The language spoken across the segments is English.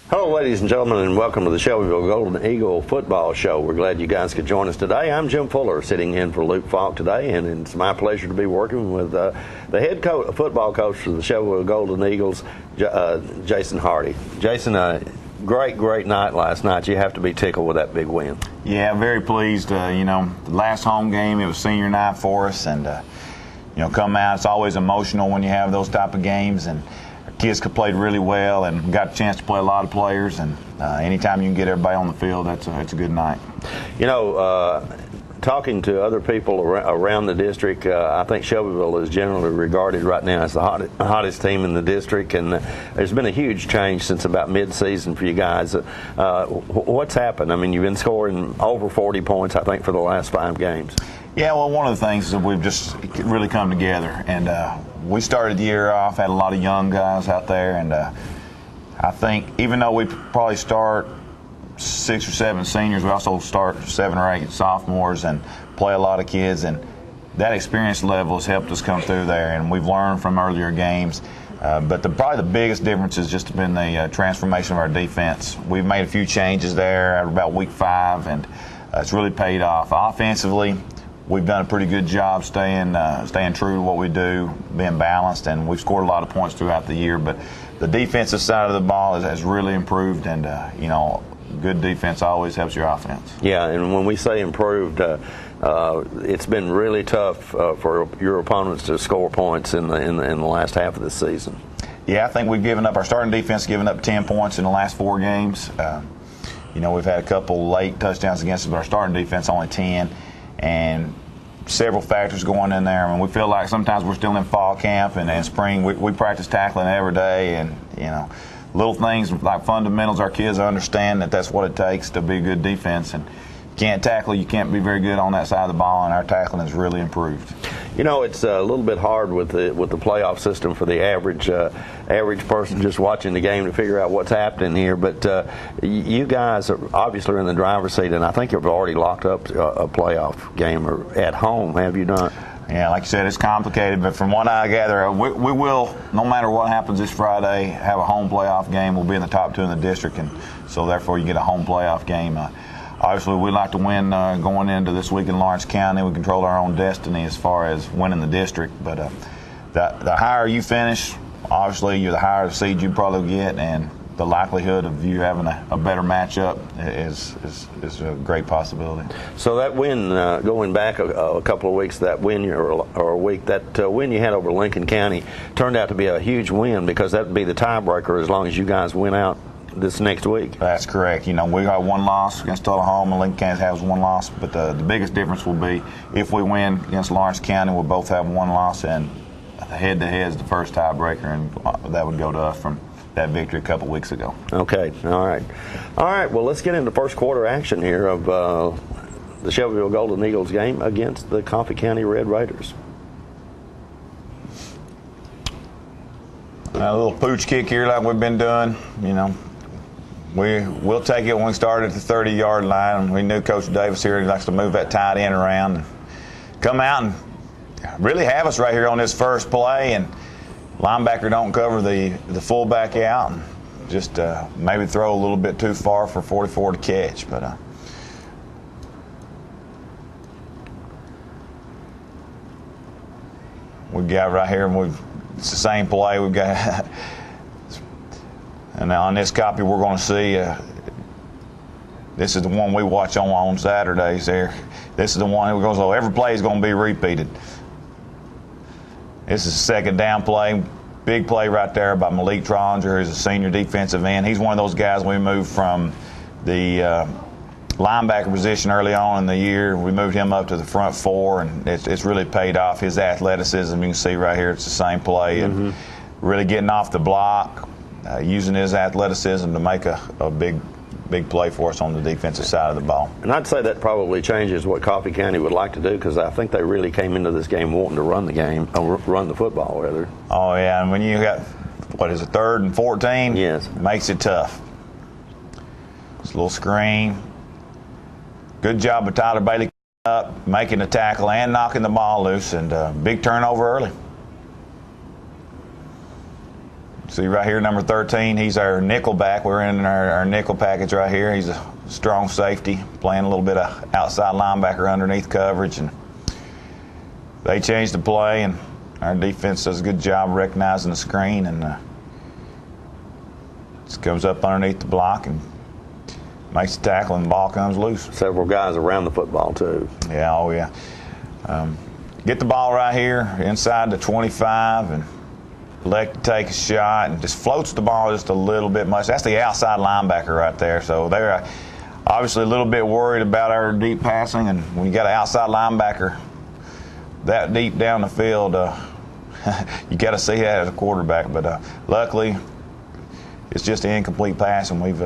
Hello, ladies and gentlemen, and welcome to the Shelbyville Golden Eagle Football Show. We're glad you guys could join us today. I'm Jim Fuller, sitting in for Luke Falk today, and it's my pleasure to be working with the head football coach for the Shelbyville Golden Eagles, Jason Hardy. Jason, great night last night. You have to be tickled with that big win. Yeah, very pleased. The last home game, it was senior night for us, and come out. It's always emotional when you have those type of games, and our kids played really well, and got a chance to play a lot of players. And anytime you can get everybody on the field, it's a good night. Talking to other people around the district, I think Shelbyville is generally regarded right now as the hottest team in the district, and there's been a huge change since about mid-season for you guys. What's happened? I mean, you've been scoring over 40 points, I think, for the last 5 games. Yeah, well, one of the things is that we've just really come together, and we started the year off, had a lot of young guys out there, and I think even though we probably start 6 or 7 seniors, we also start 7 or 8 sophomores and play a lot of kids, and that experience level has helped us come through there, and we've learned from earlier games. But probably the biggest difference has just been the transformation of our defense. We've made a few changes there at about week 5, and it's really paid off. Offensively, we've done a pretty good job staying true to what we do, being balanced, and we've scored a lot of points throughout the year. But the defensive side of the ball has really improved, and good defense always helps your offense. Yeah, and when we say improved, it's been really tough for your opponents to score points in the last half of the season. Yeah, I think we've given up. Our starting defense given up 10 points in the last 4 games. We've had a couple late touchdowns against us, but our starting defense only 10, and several factors going in there. I mean, we feel like sometimes we're still in fall camp and spring. We practice tackling every day, and little things like fundamentals, our kids understand that that's what it takes to be a good defense. And you can't tackle, you can't be very good on that side of the ball, and our tackling has really improved. It's a little bit hard with the playoff system for the average person just watching the game to figure out what's happening here. But you guys are obviously in the driver's seat, and I think you've already locked up a playoff game at home. Have you not? Yeah, like you said, it's complicated, but from what I gather, we will, no matter what happens this Friday, have a home playoff game. We'll be in the top 2 in the district, and so therefore you get a home playoff game. Obviously, we'd like to win going into this week in Lawrence County. We control our own destiny as far as winning the district, but the higher you finish, obviously, the higher the seed you probably get, and the likelihood of you having a better matchup is a great possibility. So that win, going back a couple of weeks, that win or a week, that win you had over Lincoln County turned out to be a huge win, because that would be the tiebreaker as long as you guys win out this next week. That's correct. We got 1 loss against Tullahoma, and Lincoln County has 1 loss, but the biggest difference will be if we win against Lawrence County, we'll both have 1 loss, and head-to-head is the first tiebreaker, and that would go to us from that victory a couple weeks ago. Okay, all right. Well, let's get into first quarter action here of the Shelbyville Golden Eagles game against the Coffee County Red Raiders. A little pooch kick here like we've been doing. We'll take it when we start at the 30-yard line. We knew Coach Davis here, he likes to move that tight end around and come out and really have us right here on this first play, and linebacker don't cover the fullback out, and just maybe throw a little bit too far for 44 to catch. But we've got right here, and it's the same play. We've got, and now on this copy we're going to see, this is the one we watch on Saturdays there. This is the one that goes, every play is going to be repeated. This is a second down play. big play right there by Malik Trollinger, who's a senior defensive end. He's one of those guys we moved from the linebacker position early on in the year. We moved him up to the front four, and it's really paid off. His athleticism, you can see right here, it's the same play. And really getting off the block, using his athleticism to make a big play for us on the defensive side of the ball. And I'd say that probably changes what Coffee County would like to do, because I think they really came into this game wanting to run the football, rather. Oh, yeah, and when you got, what is it, 3rd and 14? Yes. Makes it tough. It's a little screen. Good job of Tyler Bailey up, making the tackle and knocking the ball loose, and big turnover early. See right here, number 13, he's our nickel back. We're in our nickel package right here. He's a strong safety, playing a little bit of outside linebacker underneath coverage. And they changed the play, and our defense does a good job recognizing the screen, and just goes up underneath the block and makes the tackle, and the ball comes loose. Several guys around the football, too. Yeah, oh yeah. Get the ball right here inside the 25 and elect to take a shot, and just floats the ball just a little bit much. That's the outside linebacker right there. So they're obviously a little bit worried about our deep passing, and when you got an outside linebacker that deep down the field, you got to see that as a quarterback. But luckily, it's just an incomplete pass, and we've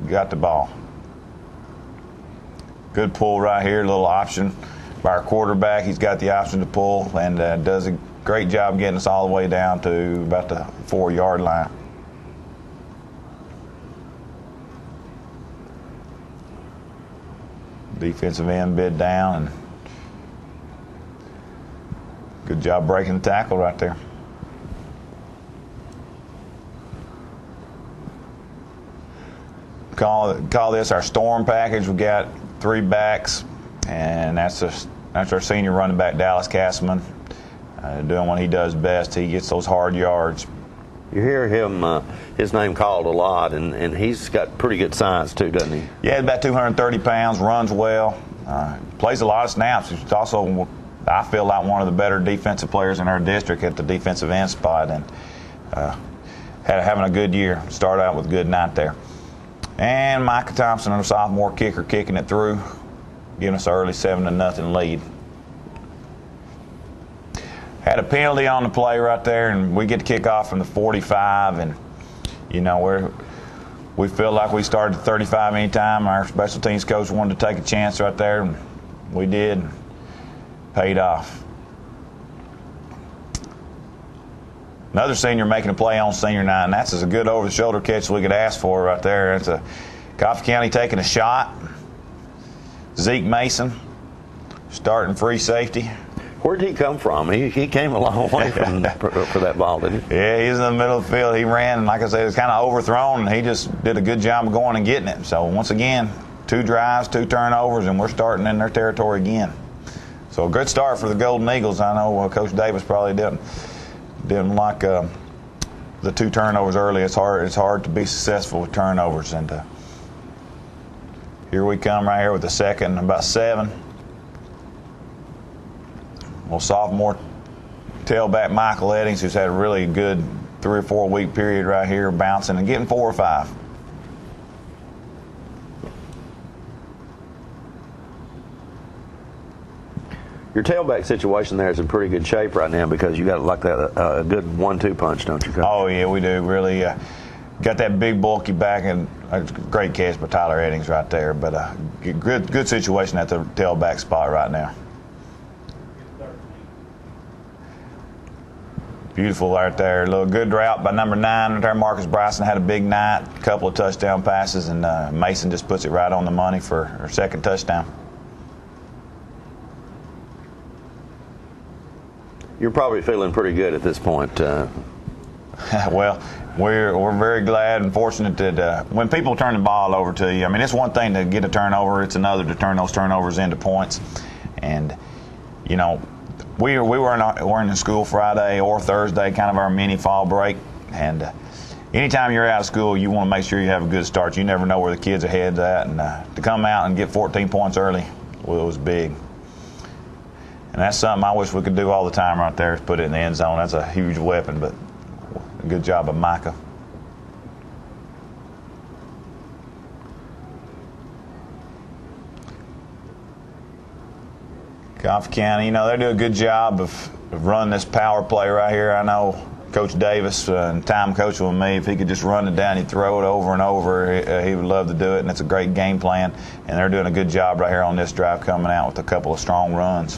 got the ball. Good pull right here, a little option by our quarterback. He's got the option to pull, and does a great job getting us all the way down to about the 4-yard line. Defensive end bid down, and good job breaking the tackle right there. Call this our storm package. We got 3 backs, and that's our senior running back, Dallas Castleman, doing what he does best. He gets those hard yards. You hear him, his name called a lot, and he's got pretty good size too, doesn't he? Yeah, about 230 pounds, runs well, plays a lot of snaps. He's also, I feel like, one of the better defensive players in our district at the defensive end spot, and having a good year. Started out with a good night there. And Micah Thompson, a sophomore kicker, kicking it through, giving us an early 7-0 lead. Had a penalty on the play right there, and we get to kick off from the 45, and you know we feel like we started at 35 anytime. Our special teams coach wanted to take a chance right there, and we did. Paid off. Another senior making a play on senior night, and that's as a good over-the-shoulder catch as we could ask for right there. It's a Coffee County taking a shot. Zeke Mason starting free safety. Where did he come from? He came a long way for that ball, didn't he? Yeah, he's in the middle of the field. He ran, and like I said, it was kind of overthrown, and he just did a good job of going and getting it. So once again, 2 drives, 2 turnovers, and we're starting in their territory again. So a good start for the Golden Eagles. I know Coach Davis probably didn't like the 2 turnovers early. It's hard to be successful with turnovers, and here we come right here with the second, about 7. Well, sophomore tailback Michael Eddings, who's had a really good 3 or 4 week period right here, bouncing and getting 4 or 5. Your tailback situation there is in pretty good shape right now, because you got like that a good 1-2 punch, don't you, Coach? Oh yeah, we do. Really got that big bulky back, and a great catch by Tyler Eddings right there. But good situation at the tailback spot right now. Beautiful right there. A little good route by number 9 right there. Marcus Bryson had a big night, a couple of touchdown passes, and Mason just puts it right on the money for her second touchdown. You're probably feeling pretty good at this point. Well, we're very glad and fortunate that when people turn the ball over to you, I mean, it's one thing to get a turnover, it's another to turn those turnovers into points. And you know, we were in school Friday or Thursday, kind of our mini fall break, and anytime you're out of school, you want to make sure you have a good start. You never know where the kids are headed at, and to come out and get 14 points early, well, it was big. And that's something I wish we could do all the time right there, is put it in the end zone. That's a huge weapon, but good job of Micah. Coffee County, they do a good job of running this power play right here. I know Coach Davis and time coaching with me, if he could just run it down, he'd throw it over and over. He would love to do it, and it's a great game plan. And they're doing a good job right here on this drive, coming out with a couple of strong runs.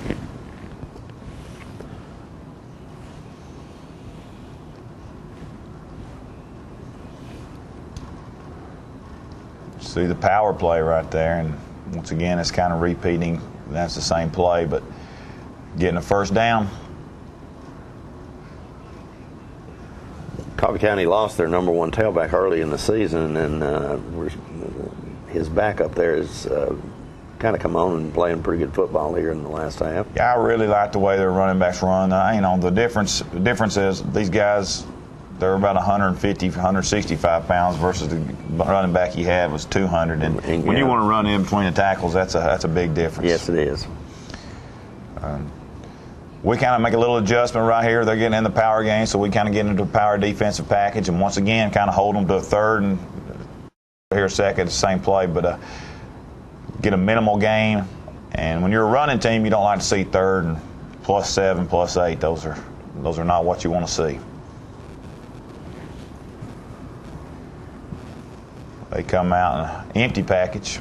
See the power play right there, and once again, it's kind of repeating. That's the same play, but getting a first down. Coffee County lost their number one tailback early in the season, and his backup there is kind of come on and playing pretty good football here in the last half. Yeah, I really like the way their running backs run. The difference is these guys, they're about 150, 165 pounds versus the running back he had was 200. And when you want to run in between the tackles, that's a big difference. Yes, it is. We kind of make a little adjustment right here. They're getting in the power game, so we kind of get into a power defensive package, and once again, kind of hold them to a third and here a second, the same play, but get a minimal game. And when you're a running team, you don't like to see third and +7, +8. Those are not what you want to see. They come out in an empty package,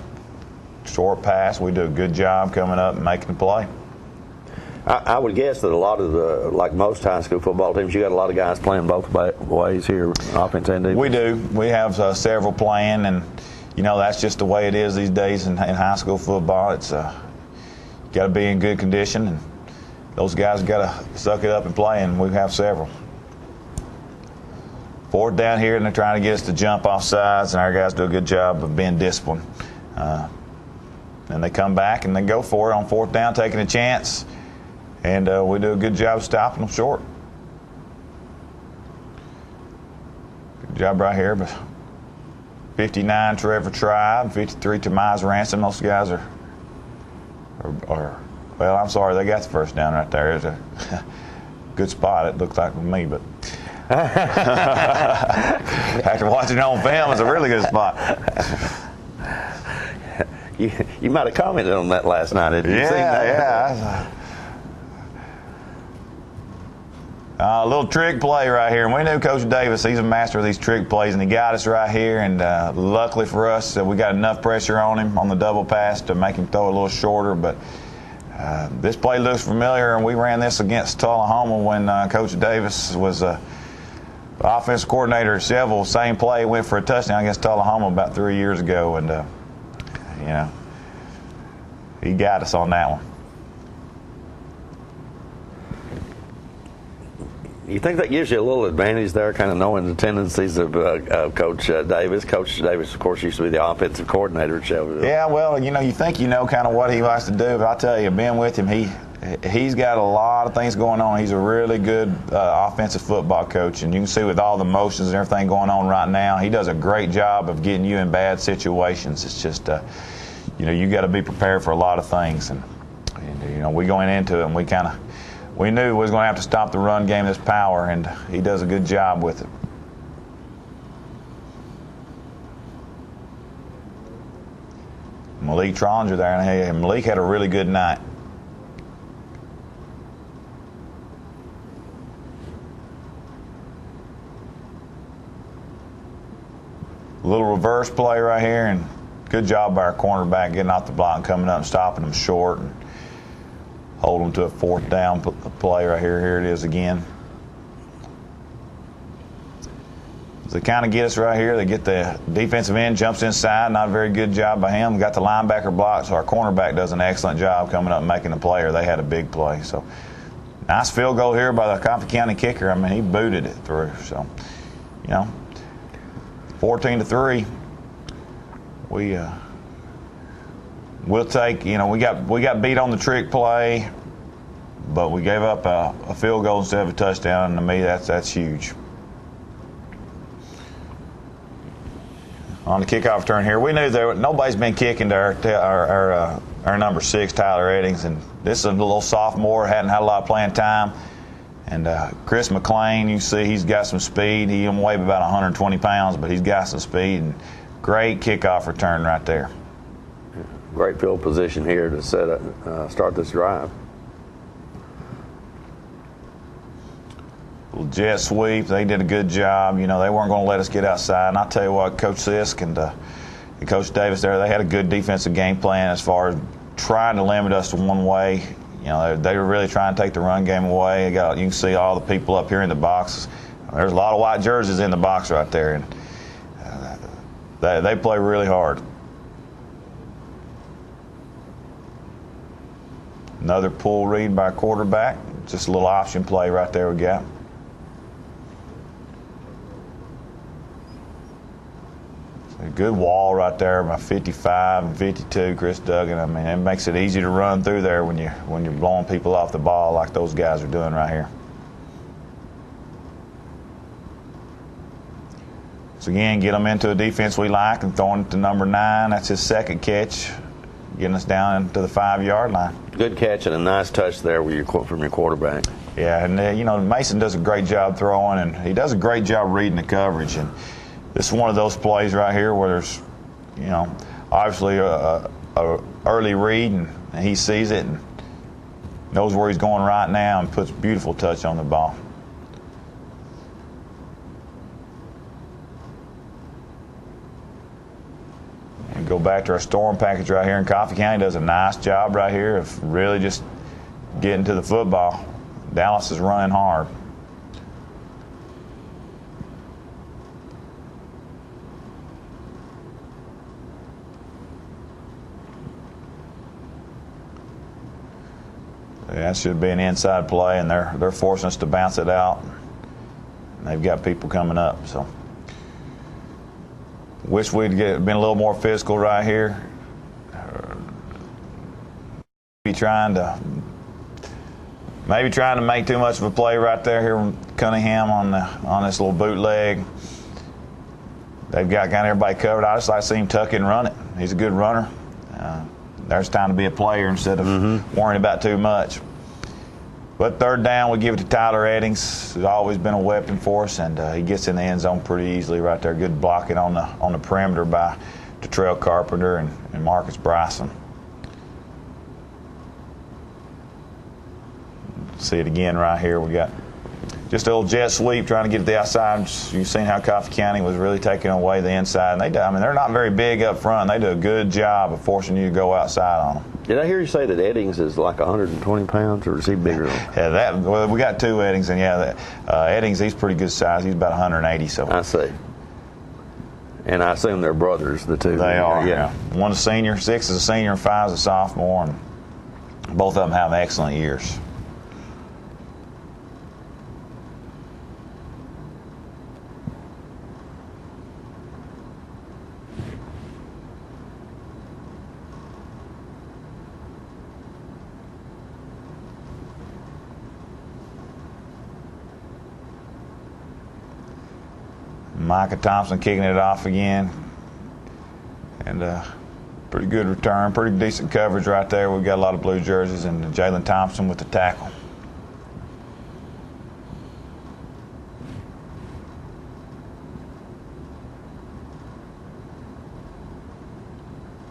short pass. We do a good job coming up and making the play. I would guess that a lot of like most high school football teams, you got a lot of guys playing both ways here, offense and defense. We do. We have several playing, and that's just the way it is these days in high school football. It's got to be in good condition, and those guys got to suck it up and play, and we have several. Fourth down here, and they're trying to get us to jump off sides, and our guys do a good job of being disciplined. And they come back and they go for it on fourth down, taking a chance. And we do a good job stopping them short. Good job right here. But 59, Trevor Tribe, 53, Tomize Ransom. Those guys are, well, I'm sorry, they got the first down right there. It's a good spot, it looks like to me, but after watching it on film, it's a really good spot. You might have commented on that last night. Did you see that? Yeah. A little trick play right here, and we knew Coach Davis, he's a master of these trick plays, and he got us right here, and luckily for us, we got enough pressure on him on the double pass to make him throw a little shorter, but this play looks familiar, and we ran this against Tullahoma when Coach Davis was the offensive coordinator at Shelbyville. Same play, went for a touchdown against Tullahoma about 3 years ago, and he got us on that one. You think that gives you a little advantage there, kind of knowing the tendencies of Coach Davis? Coach Davis, of course, used to be the offensive coordinator at Shelbyville. Yeah, well, you think you know kind of what he likes to do, but I'll tell you, being with him, he's got a lot of things going on. He's a really good offensive football coach, and you can see with all the motions and everything going on right now, he does a great job of getting you in bad situations. It's just, you got to be prepared for a lot of things, and we going into it, and we knew we was going to have to stop the run game, this power, and he does a good job with it. Malik Trollinger there, and hey, Malik had a really good night. A little reverse play right here, and good job by our cornerback getting off the block and coming up and stopping them short. And hold them to a fourth down play right here. Here it is again. So they kind of get us right here. They get the defensive end, jumps inside. Not a very good job by him. Got the linebacker blocked, so our cornerback does an excellent job coming up and making a play, or they had a big play. So nice field goal here by the Coffee County kicker. I mean, he booted it through. So, 14-3. We'll take, we got beat on the trick play, but we gave up a field goal instead of a touchdown, and to me, that's huge. On the kickoff return here, we knew nobody's been kicking to our number 6, Tyler Eddings, and this is a little sophomore, hadn't had a lot of playing time, And Chris McLean, you see he's got some speed. He only weighs about 120 pounds, but he's got some speed. And great kickoff return right there. Great field position here to start this drive. Jet sweep, they did a good job. You know, they weren't going to let us get outside. And I'll tell you what, Coach Sisk and Coach Davis there, they had a good defensive game plan as far as trying to limit us to one way. You know, they were really trying to take the run game away. You can see all the people up here in the boxes. There's a lot of white jerseys in the box right there, and they play really hard. Another pull read by quarterback. Just a little option play right there we got. A good wall right there by 55 and 52, Chris Duggan. I mean, it makes it easy to run through there when you're blowing people off the ball like those guys are doing right here. So again, get them into a defense we like and throwing it to number 9. That's his second catch, getting us down to the 5-yard line. Good catch and a nice touch there from your quarterback. Yeah, and you know, Mason does a great job throwing, and he does a great job reading the coverage. And this is one of those plays right here where there's, you know, obviously a early read, and he sees it and knows where he's going right now and puts a beautiful touch on the ball. And go back to our storm package right here, and Coffee County does a nice job right here of really just getting to the football. Dallas is running hard. That should be an inside play, and they're forcing us to bounce it out. And they've got people coming up, so wish we'd been a little more physical right here. Maybe trying to make too much of a play right there here with Cunningham on this little bootleg. They've got kind of everybody covered. I just like to see him tuck it and run it. He's a good runner. There's time to be a player instead of worrying about too much. But third down, we give it to Tyler Eddings. He's always been a weapon for us, and he gets in the end zone pretty easily right there. Good blocking on the perimeter by Detrell Carpenter and Marcus Bryson. See it again right here. We got just a little jet sweep trying to get to the outside. You've seen how Coffee County was really taking away the inside. And they're not very big up front. They do a good job of forcing you to go outside on them. Did I hear you say that Eddings is like 120 pounds, or is he bigger? Yeah, well, we got 2 Eddings, and Eddings, he's pretty good size. He's about 180. So I see. And I assume they're brothers, the two. They are. Yeah. One's a senior, 6 is a senior, and 5 is a sophomore, and both of them have excellent years. Micah Thompson kicking it off again. And pretty good return, pretty decent coverage right there. We've got a lot of blue jerseys, and Jalen Thompson with the tackle.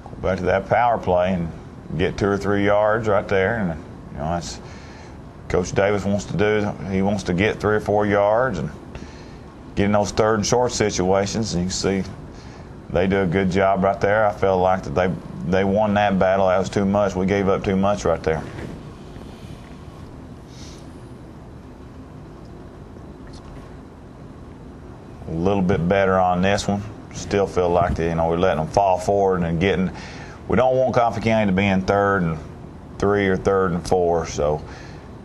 Go back to that power play and get 2 or 3 yards right there. And you know, that's Coach Davis wants to do. He wants to get 3 or 4 yards and get in those third and short situations, and you can see they do a good job right there. I felt like that they won that battle. That was too much. We gave up too much right there. A little bit better on this one. Still feel like we're letting them fall forward and getting. We don't want Coffee County to be in 3rd and 3 or 3rd and 4. So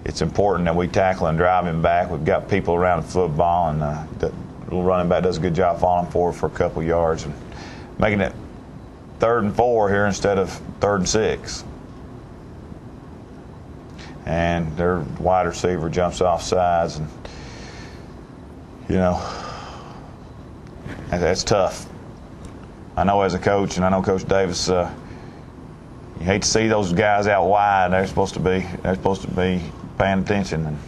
it's important that we tackle and drive him back. We've got people around the football, and the little running back does a good job falling forward for a couple yards and making it 3rd and 4 here instead of 3rd and 6. And their wide receiver jumps off sides, and that's tough. I know as a coach, and I know Coach Davis, you hate to see those guys out wide. They're supposed to be paying attention. And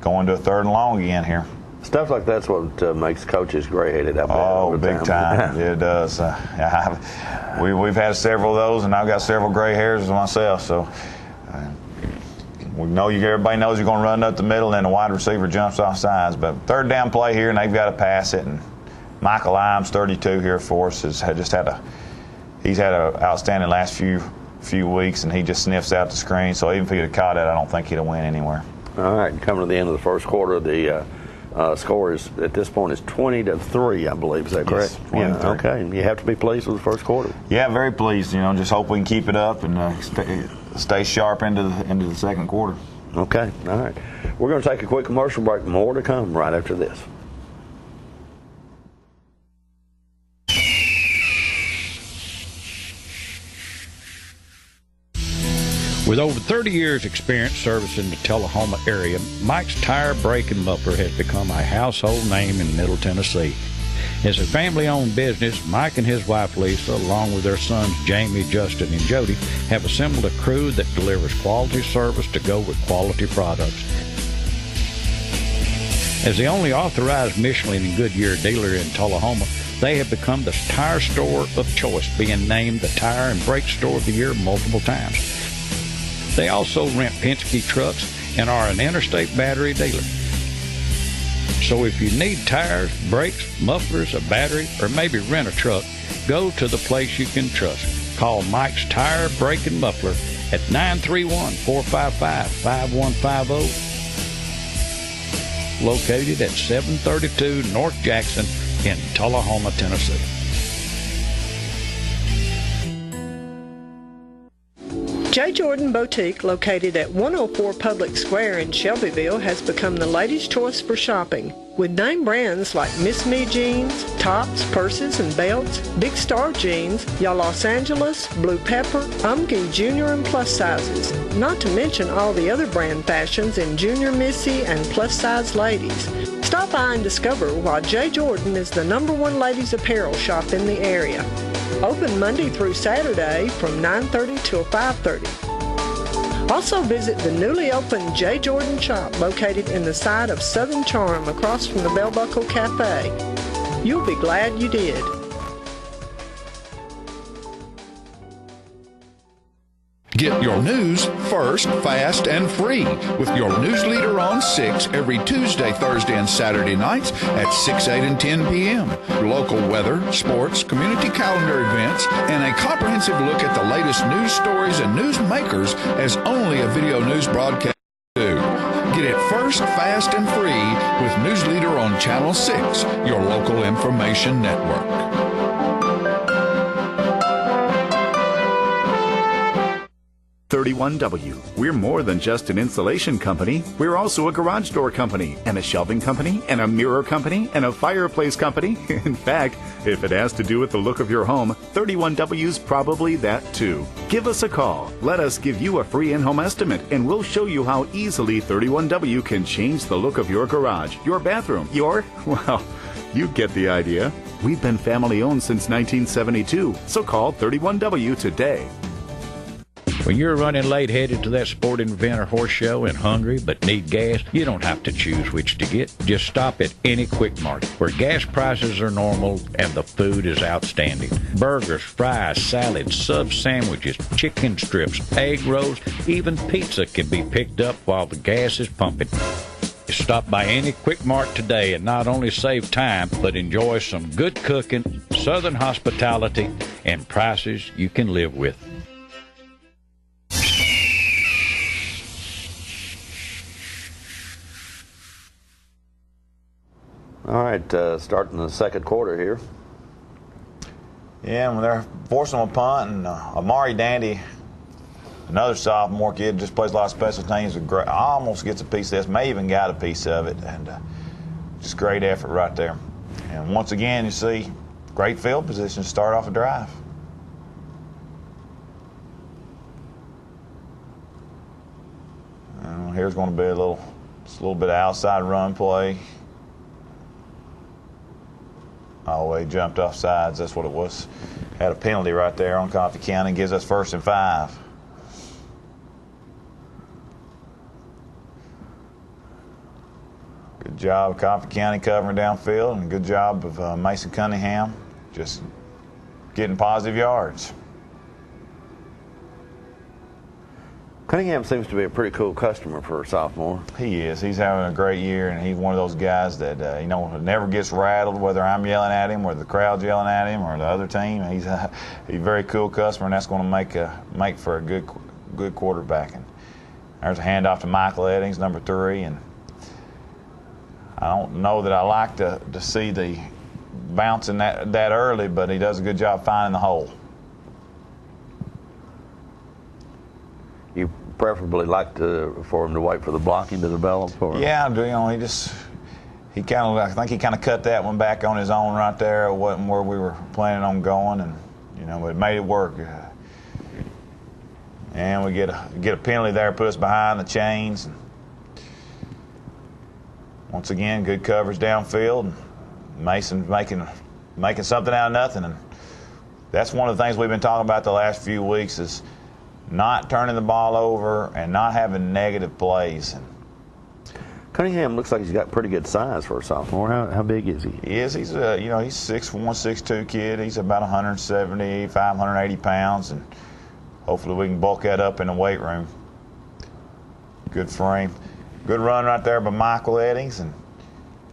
going to a 3rd and long again here. Stuff like that's what makes coaches gray-headed up there. Oh, big time. It does. We've had several of those, and I've got several gray hairs myself. So we know everybody knows you're going to run up the middle, and then the wide receiver jumps off sides. But 3rd down play here, and they've got to pass it. And Michael Imes, 32 here for us, he's had an outstanding last few weeks, and he just sniffs out the screen. So even if he had caught it, I don't think he'd have went anywhere. All right, coming to the end of the first quarter, the score is at this point is 20-3, I believe. Is that correct? Yes, 23. Yeah. Okay. And you have to be pleased with the first quarter. Yeah, very pleased. Just hope we can keep it up and stay sharp into the second quarter. Okay. All right. We're going to take a quick commercial break. More to come right after this. With over 30 years experience servicing the Tullahoma area, Mike's Tire, Brake, and Muffler has become a household name in Middle Tennessee. As a family-owned business, Mike and his wife Lisa, along with their sons Jamie, Justin, and Jody, have assembled a crew that delivers quality service to go with quality products. As the only authorized Michelin and Goodyear dealer in Tullahoma, they have become the tire store of choice, being named the Tire and Brake Store of the Year multiple times. They also rent Penske trucks and are an interstate battery dealer. So if you need tires, brakes, mufflers, a battery, or maybe rent a truck, go to the place you can trust. Call Mike's Tire, Brake, and Muffler at 931-455-5150, located at 732 North Jackson in Tullahoma, Tennessee. J. Jordan Boutique, located at 104 Public Square in Shelbyville, has become the ladies' choice for shopping. With name brands like Miss Me jeans, tops, purses, and belts, Big Star jeans, Ya Los Angeles, Blue Pepper, Umge Junior and plus sizes. Not to mention all the other brand fashions in Junior Missy and plus size ladies. Stop by and discover why J. Jordan is the #1 ladies' apparel shop in the area. Open Monday through Saturday from 9:30 till 5:30. Also visit the newly opened J. Jordan shop located in the side of Southern Charm across from the Bell Buckle Cafe. You'll be glad you did. Get your news first, fast, and free with your news leader on 6 every Tuesday, Thursday, and Saturday nights at 6, 8, and 10 p.m. Local weather, sports, community calendar events, and a comprehensive look at the latest news stories and news makers as only a video news broadcast do. Get it first, fast, and free with News Leader on Channel 6, your local information network. 31W. We're more than just an insulation company. We're also a garage door company, and a shelving company, and a mirror company, and a fireplace company. In fact, if it has to do with the look of your home, 31W's probably that too. Give us a call. Let us give you a free in-home estimate, and we'll show you how easily 31W can change the look of your garage, your bathroom, well, you get the idea. We've been family owned since 1972, so call 31W today. When you're running late headed to that sporting event or horse show and hungry but need gas, you don't have to choose which to get. Just stop at any Quick Mart where gas prices are normal and the food is outstanding. Burgers, fries, salads, sub sandwiches, chicken strips, egg rolls, even pizza can be picked up while the gas is pumping. Stop by any Quick Mart today and not only save time, but enjoy some good cooking, southern hospitality, and prices you can live with. All right, starting the second quarter here. Yeah, when they're forcing them a punt, and Amari Dandy, another sophomore kid, just plays a lot of special teams. Almost gets a piece of this, may even got a piece of it, and just great effort right there. And once again, you see great field position to start off a drive. Here's going to be a little bit of outside run play. Oh, he jumped off sides. That's what it was. Had a penalty right there on Coffee County. Gives us 1st and 5. job of Coffee County covering downfield, and a good job of Mason Cunningham just getting positive yards. Cunningham seems to be a pretty cool customer for a sophomore. He is. He's having a great year, and he's one of those guys that never gets rattled, whether I'm yelling at him or the crowd's yelling at him or the other team. He's a very cool customer, and that's going to make for a good quarterbacking. There's a handoff to Michael Eddings, number 3, and I don't know that I like to see the bouncing that early, but he does a good job finding the hole. You preferably like for him to wait for the blocking to develop? Or? Yeah, I think he kind of cut that one back on his own right there. It wasn't where we were planning on going, and it made it work. And we get a penalty there, put us behind the chains. Once again, good coverage downfield. Mason making something out of nothing, and that's one of the things we've been talking about the last few weeks is not turning the ball over and not having negative plays. Cunningham looks like he's got pretty good size for a sophomore. How big is he? He's 6'1", 6'2" kid. He's about 175, 180 pounds, and hopefully we can bulk that up in the weight room. Good frame. Good run right there by Michael Eddings, and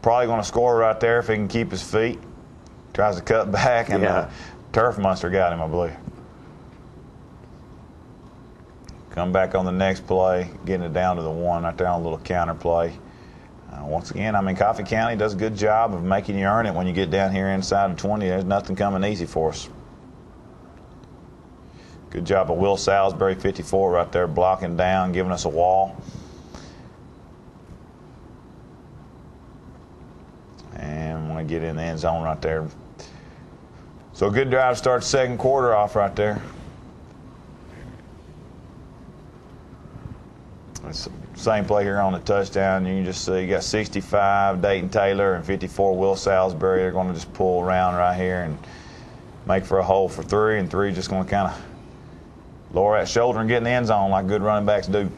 probably going to score right there if he can keep his feet. Tries to cut back, and Turf Monster got him, I believe. Come back on the next play, getting it down to the 1 right there on a little counter play. Once again, Coffee County does a good job of making you earn it when you get down here inside of 20. There's nothing coming easy for us. Good job of Will Salisbury, 54, right there blocking down, giving us a wall. And want to get in the end zone right there. So a good drive to start the second quarter off right there. It's the same play here on the touchdown. You can just see you got 65 Dayton Taylor and 54 Will Salisbury. They're going to just pull around right here and make for a hole for 3, and 3 just going to kind of lower that shoulder and get in the end zone like good running backs do.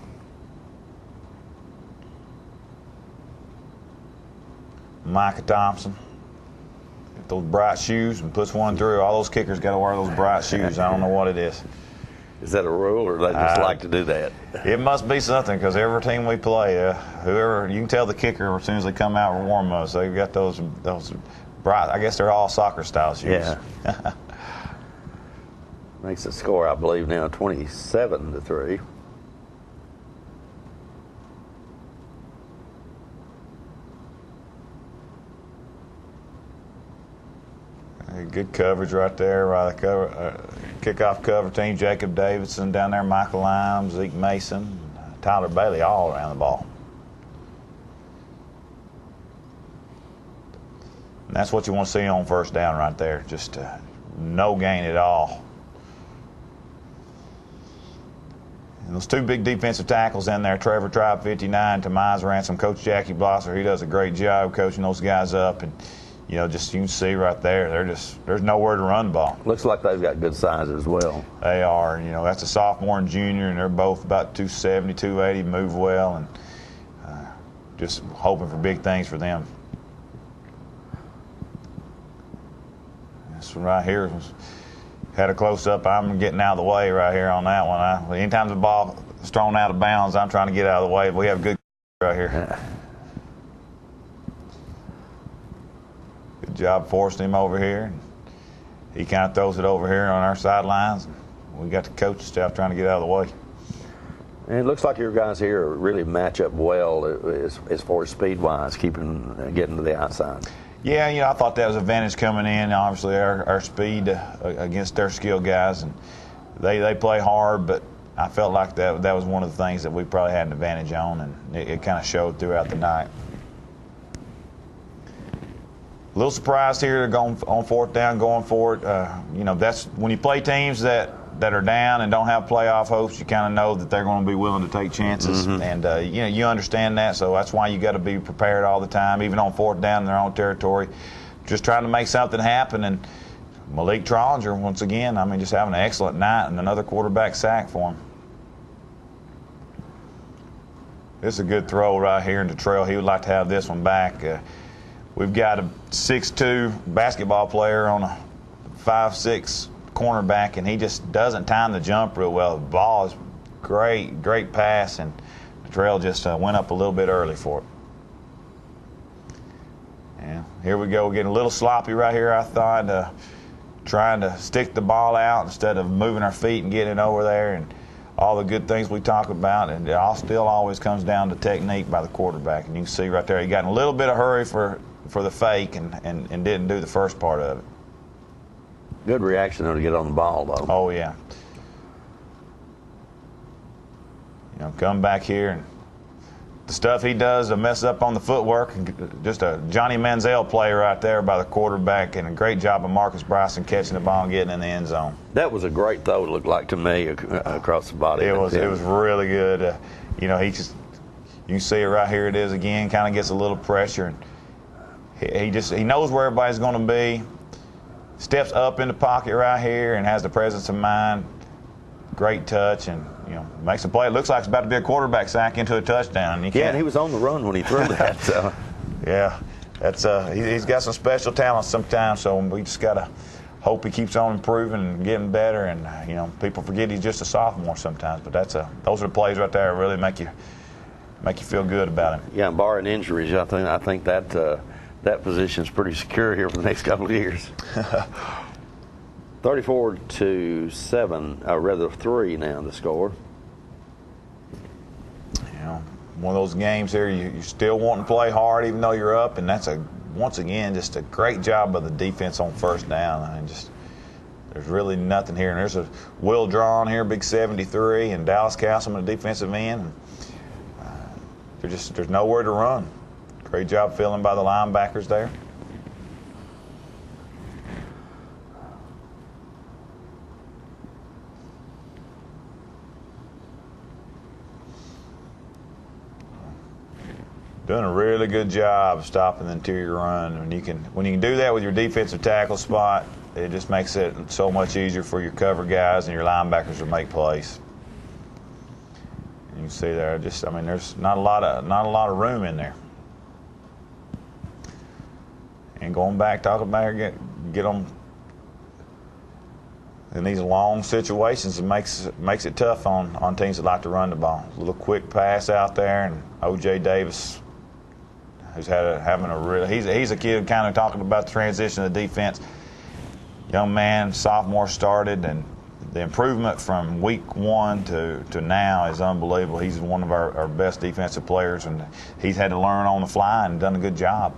Micah Thompson. Get those bright shoes and puts one through. All those kickers got to wear those bright shoes. I don't know what it is. Is that a rule, or they just like to do that? It must be something, because every team we play, whoever, you can tell the kicker as soon as they come out for warm-ups. They've got those bright, I guess they're all soccer-style shoes. Yeah. Makes the score, I believe, now 27-3. Good coverage right there by the kickoff cover team. Jacob Davidson down there, Michael Lime, Zeke Mason, Tyler Bailey, all around the ball. And that's what you want to see on first down right there. Just no gain at all. And those 2 big defensive tackles in there, Trevor Tribe, 59, Tamiz Ransom, Coach Jackie Blosser, he does a great job coaching those guys up. And just you can see right there, there's nowhere to run the ball. Looks like they've got good size as well. They are. That's a sophomore and junior, and they're both about 270, 280, move well, and just hoping for big things for them. This one right here had a close-up. I'm getting out of the way right here on that one. Anytime the ball is thrown out of bounds, I'm trying to get out of the way. We have a good right here. Good job forcing him over here. He kind of throws it over here on our sidelines. We got the coaching staff trying to get out of the way. And it looks like your guys here really match up well as far as speed-wise, getting to the outside. Yeah, I thought that was an advantage coming in. Obviously, our speed against their skilled guys, and they play hard, but I felt like that was one of the things that we probably had an advantage on, and it kind of showed throughout the night. A little surprised here going on fourth down, going for it. That's when you play teams that are down and don't have playoff hopes. You kind of know that they're going to be willing to take chances, and you understand that. So that's why you got to be prepared all the time, even on fourth down in their own territory, just trying to make something happen. And Malik Trollinger, once again, just having an excellent night and another quarterback sack for him. This is a good throw right here into Trail. He would like to have this one back. We've got a 6'2" basketball player on a 5'6" cornerback, and he just doesn't time the jump real well. The ball is great pass, and Trail just went up a little bit early for it. And here we go, getting a little sloppy right here, I thought, trying to stick the ball out instead of moving our feet and getting it over there, and all the good things we talk about, and it all still always comes down to technique by the quarterback. And you can see right there, he got in a little bit of hurry for the fake and didn't do the first part of it. Good reaction, though, to get on the ball, though. Oh, yeah. You know, come back here, and the stuff he does to mess up on the footwork, and just a Johnny Manziel play right there by the quarterback, and a great job of Marcus Bryson catching the ball and getting in the end zone. That was a great throw, it looked like to me, across the body. It was really good. You know, you can see it right here. It is again, kind of gets a little pressure, and he knows where everybody's going to be. Steps up in the pocket right here and has the presence of mind. Great touch, and you know, makes a play. It looks like it's about to be a quarterback sack into a touchdown. Yeah, and he was on the run when he threw that. So. Yeah, that's he's got some special talents sometimes. So we just gotta hope he keeps on improving and getting better. And you know, people forget he's just a sophomore sometimes. But those are the plays right there that really make you feel good about him. Yeah, barring injuries, I think that position's pretty secure here for the next couple of years. 34-7, rather 3 now the score. You know, one of those games here, you still want to play hard even though you're up, and that's once again just a great job of the defense on first down. I mean, there's really nothing here. And there's a Will Drawn here, big 73, and Dallas Castleman, the defensive end. There's nowhere to run. Great job filling by the linebackers there. Doing a really good job of stopping the interior run. When you can do that with your defensive tackle spot, it just makes it so much easier for your cover guys and your linebackers to make plays. And you can see there, there's not a lot of room in there. And going back, talking about get them in these long situations, it makes it tough on teams that like to run the ball. A little quick pass out there, and O.J. Davis, who's he's a kid kind of talking about the transition of the defense. Young man, sophomore started, and the improvement from week 1 to now is unbelievable. He's one of our best defensive players, and he's had to learn on the fly and done a good job.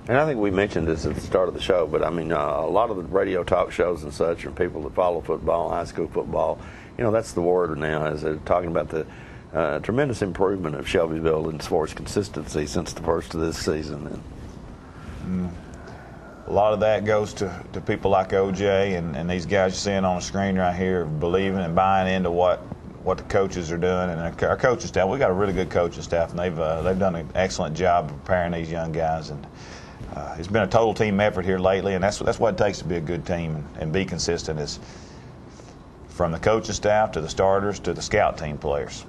And I think we mentioned this at the start of the show, but I mean, a lot of the radio talk shows and such, and people that follow football, high school football, you know, that's the word now, is they're talking about the tremendous improvement of Shelbyville in sports consistency since the first of this season. A lot of that goes to people like OJ and these guys you're seeing on the screen right here, believing and buying into what the coaches are doing, and our coaching staff. We got a really good coaching staff, and they've done an excellent job of preparing these young guys. And it's been a total team effort here lately, and that's what it takes to be a good team and be consistent. Is from the coaching staff to the starters to the scout team players.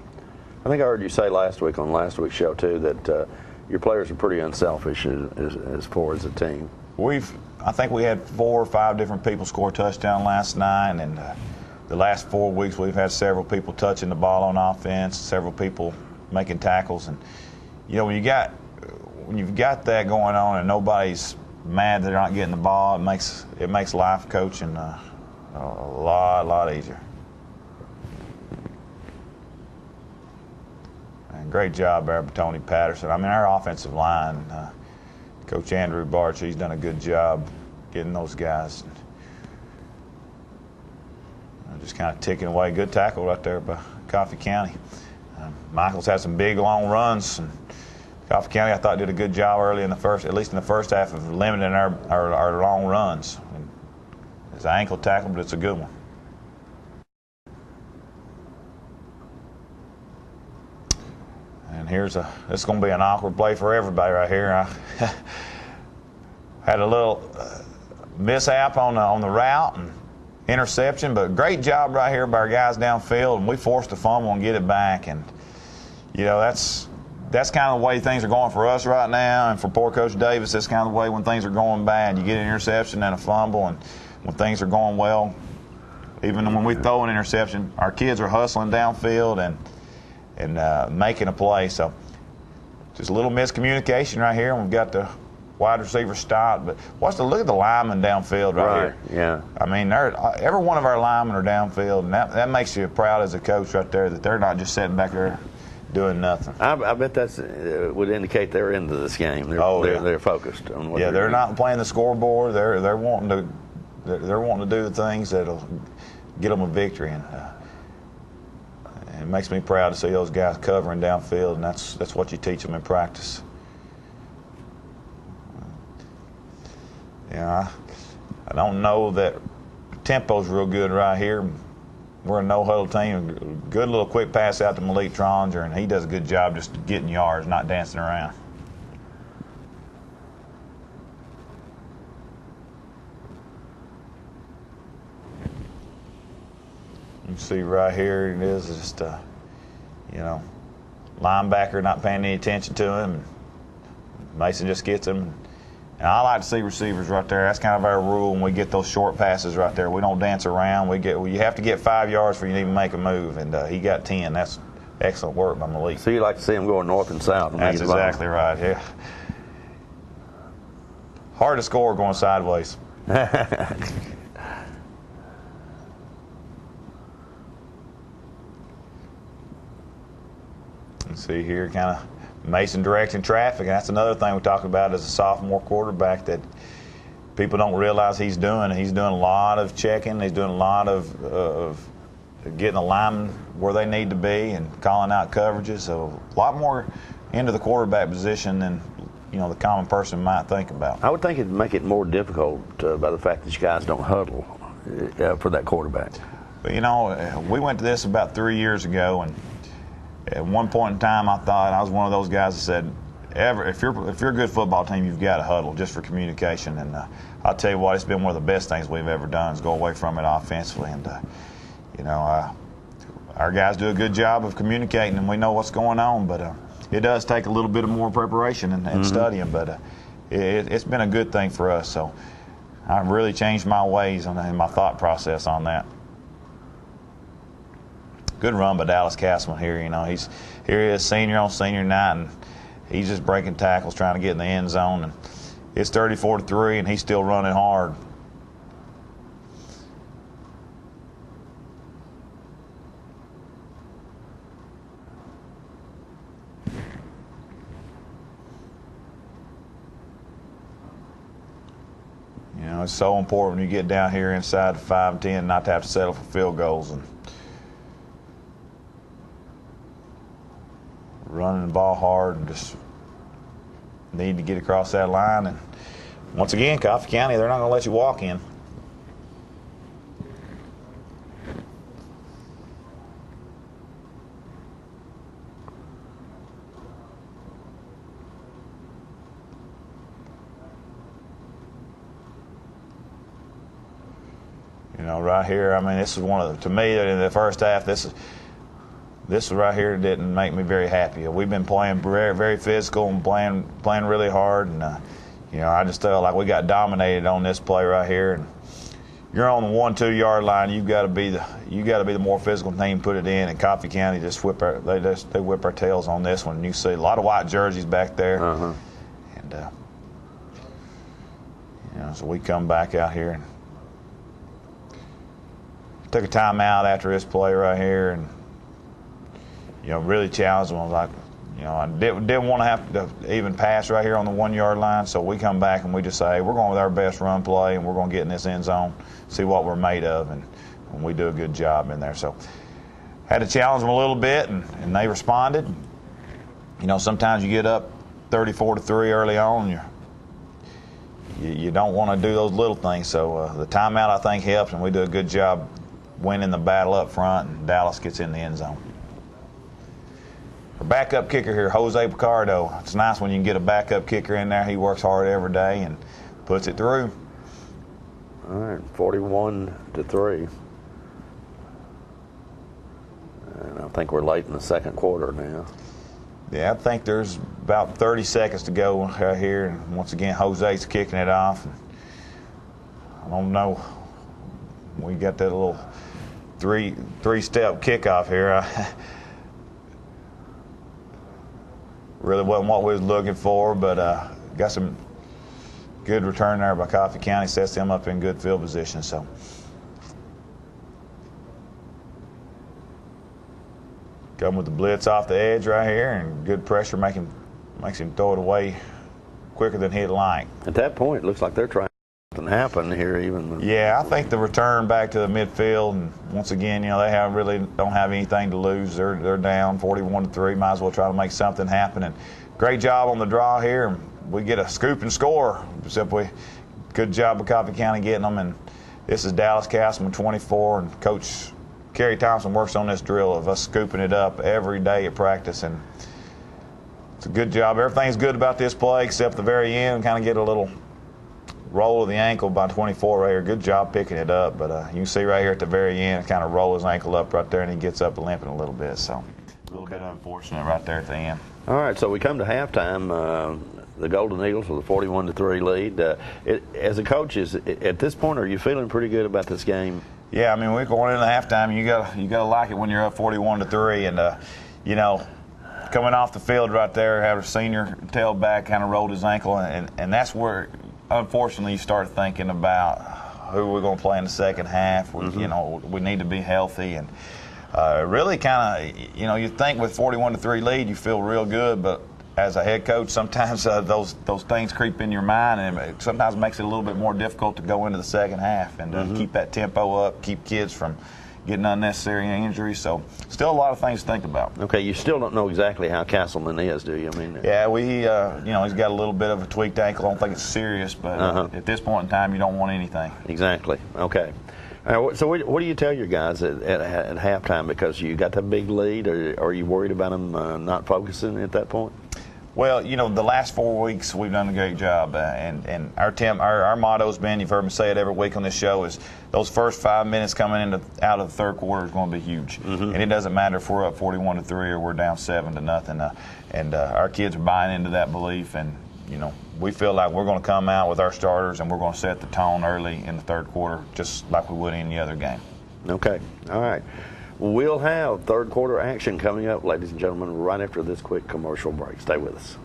I think I heard you say last week on last week's show too that your players are pretty unselfish as far as a team. I think we had 4 or 5 different people score a touchdown last night, and the last 4 weeks we've had several people touching the ball on offense, several people making tackles, and you know when you've got that going on and nobody's mad that they're not getting the ball, it makes life coaching a lot easier. And great job there by Tony Patterson. I mean, our offensive line, Coach Andrew Barch, he's done a good job getting those guys just kind of ticking away. Good tackle right there by Coffee County. Michael's had some big long runs, and Coffee County I thought did a good job early at least in the first half, of limiting our long runs. And it's an ankle tackle, but it's a good one. And it's going to be an awkward play for everybody right here. I had a little mishap on the route and interception, but great job right here by our guys downfield, and we forced a fumble and get it back. And that's kind of the way things are going for us right now, and for poor Coach Davis, that's kind of the way when things are going bad. You get an interception and a fumble, and when things are going well, even when we throw an interception, our kids are hustling downfield and making a play. So just a little miscommunication right here, and we've got the wide receiver stopped. But look at the linemen downfield right here. Yeah. I mean, every one of our linemen are downfield, and that makes you proud as a coach right there that they're not just sitting back there doing nothing. I bet that's would indicate they're into this game. They're focused on what they're not playing the scoreboard. They're wanting to do the things that'll get them a victory, and it makes me proud to see those guys covering downfield, and that's what you teach them in practice. I don't know that tempo's real good right here. We're a no-huddle team. Good little quick pass out to Malik Trollinger, and he does a good job just getting yards, not dancing around. You see right here it is just linebacker not paying any attention to him. Mason just gets him. And I like to see receivers right there. That's kind of our rule when we get those short passes right there. We don't dance around. You have to get 5 yards for you to even make a move, and he got 10. That's excellent work by Malik. So you like to see him going north and south. That's exactly right, yeah. Hard to score going sideways. See here, kind of Mason directing traffic, and that's another thing we talk about as a sophomore quarterback that people don't realize he's doing. He's doing a lot of checking. He's doing a lot of getting the linemen where they need to be and calling out coverages. So a lot more into the quarterback position than the common person might think about. I would think it'd make it more difficult by the fact that you guys don't huddle for that quarterback. But we went to this about 3 years ago, and at one point in time, I thought I was one of those guys that said, if you're a good football team, you've got to huddle just for communication. And I'll tell you what, it's been one of the best things we've ever done is go away from it offensively. And our guys do a good job of communicating, and we know what's going on. But it does take a little bit of more preparation and studying. But it's been a good thing for us. So I've really changed my ways and my thought process on that. Good run by Dallas Castleman here. Here he is, senior on senior night, and he's just breaking tackles, trying to get in the end zone. And it's 34-3, and he's still running hard. It's so important when you get down here inside the 5 and 10 not to have to settle for field goals. And running the ball hard and just need to get across that line. And once again, Coffee County, they're not going to let you walk in. Right here, this is to me, in the first half, this right here didn't make me very happy. We've been playing very, very physical and playing really hard, and I just felt like we got dominated on this play right here. And you're on the 1-2 yard line, you got to be the more physical team, put it in. And Coffee County just whip our tails on this one. You see a lot of white jerseys back there, and so we come back out here and took a timeout after this play right here, and really challenged them. Like, I didn't want to have to even pass right here on the 1 yard line. So we come back and we just say, hey, we're going with our best run play, and we're going to get in this end zone, see what we're made of, and we do a good job in there. So had to challenge them a little bit, and they responded. Sometimes you get up 34-3 early on, you don't want to do those little things. So the timeout, I think, helped, and we do a good job winning the battle up front, and Dallas gets in the end zone. our backup kicker here, Jose Picardo. It's nice when you can get a backup kicker in there. He works hard every day and puts it through. All right, 41-3. And I think we're late in the second quarter now. Yeah, I think there's about 30 seconds to go right here. And once again, Jose's kicking it off. I don't know. We got that little three-step kickoff here. Really wasn't what we was looking for, but got some good return there by Coffee County. Sets them up in good field position. So. Come with the blitz off the edge right here, and good pressure makes him throw it away quicker than he'd like. At that point, it looks like they're trying to make something happen here. Yeah, I think the return back to the midfield, and once again, they don't have anything to lose. They're down 41-3. Might as well try to make something happen. And great job on the draw here. And we get a scoop and score. Good job of Coffee County getting them. And this is Dallas Castleman 24, and Coach Kerry Thompson works on this drill of us scooping it up every day at practice, and it's a good job. Everything's good about this play except the very end. Kind of get a little roll of the ankle by 24 right here. Good job picking it up, but you can see right here at the very end, kind of roll his ankle up right there, and he gets up limping a little bit. So a little bit unfortunate right there at the end. All right, so we come to halftime. The Golden Eagles with a 41-3 lead. As a coach, at this point, are you feeling pretty good about this game? Yeah, I mean, we're going into halftime. You gotta like it when you're up 41-3, and coming off the field right there, have a senior tailback kind of rolled his ankle, and that's where, unfortunately, you start thinking about who we're going to play in the second half. We need to be healthy, and really kind of, you think with 41-3 lead, you feel real good, but as a head coach, sometimes those things creep in your mind, and it sometimes makes it a little bit more difficult to go into the second half and keep that tempo up, keep kids from getting unnecessary injuries. So still a lot of things to think about. Okay, you still don't know exactly how Castleman is, do you? Yeah, he's got a little bit of a tweaked ankle. I don't think it's serious, but at this point in time, you don't want anything. Exactly. Okay. All right, so what do you tell your guys at halftime? Because you got that big lead, or are you worried about them not focusing at that point? Well, the last 4 weeks we've done a great job, and our motto's been, you've heard me say it every week on this show, is those first 5 minutes coming out of the third quarter is going to be huge. And it doesn't matter if we're up 41-3 or we're down 7-0, and our kids are buying into that belief, and we feel like we're going to come out with our starters and we're going to set the tone early in the third quarter, just like we would in any other game. Okay, all right. We'll have third quarter action coming up, ladies and gentlemen, right after this quick commercial break. Stay with us.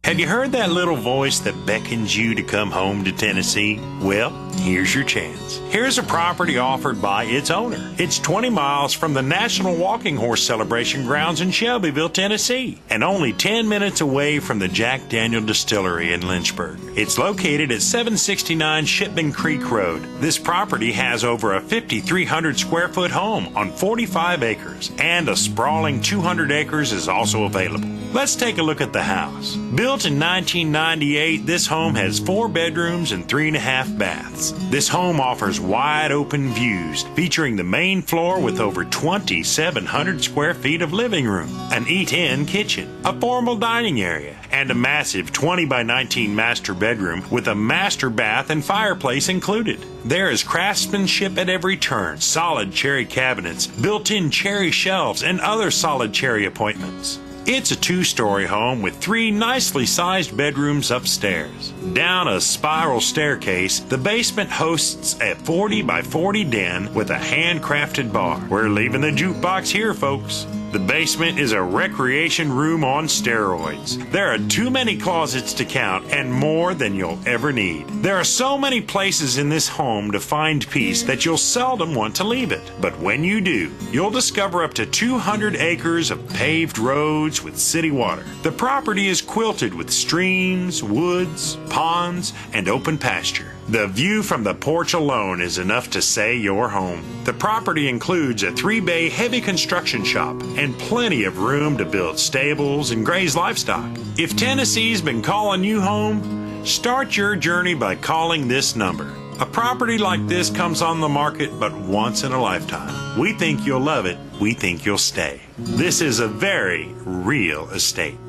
Have you heard that little voice that beckons you to come home to Tennessee? Well, here's your chance. Here's a property offered by its owner. It's 20 miles from the National Walking Horse Celebration grounds in Shelbyville, Tennessee, and only 10 minutes away from the Jack Daniel Distillery in Lynchburg. It's located at 769 Shipman Creek Road. This property has over a 5,300 square foot home on 45 acres, and a sprawling 200 acres is also available. Let's take a look at the house. Built in 1998, this home has 4 bedrooms and 3.5 baths. This home offers wide open views, featuring the main floor with over 2,700 square feet of living room, an eat-in kitchen, a formal dining area, and a massive 20 by 19 master bedroom with a master bath and fireplace included. There is craftsmanship at every turn, solid cherry cabinets, built-in cherry shelves, and other solid cherry appointments. It's a 2-story home with 3 nicely sized bedrooms upstairs. Down a spiral staircase, the basement hosts a 40 by 40 den with a handcrafted bar. We're leaving the jukebox here, folks. The basement is a recreation room on steroids. There are too many closets to count and more than you'll ever need. There are so many places in this home to find peace that you'll seldom want to leave it. But when you do, you'll discover up to 200 acres of paved roads with city water. The property is quilted with streams, woods, ponds, and open pasture. The view from the porch alone is enough to say you're home. The property includes a 3-bay heavy construction shop and plenty of room to build stables and graze livestock. If Tennessee's been calling you home, start your journey by calling this number, A property like this comes on the market but once in a lifetime. We think you'll love it. We think you'll stay. This is a very real estate.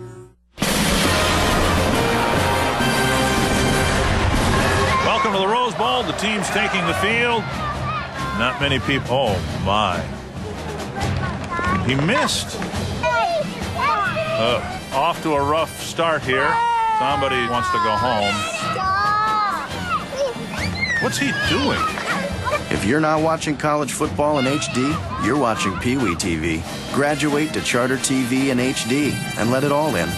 Welcome to the Rose Bowl. The team's taking the field. Not many people. Oh, my. He missed. Off to a rough start here. Somebody wants to go home. What's he doing? If you're not watching college football in HD, you're watching Pee Wee TV. Graduate to Charter TV in HD and let it all in.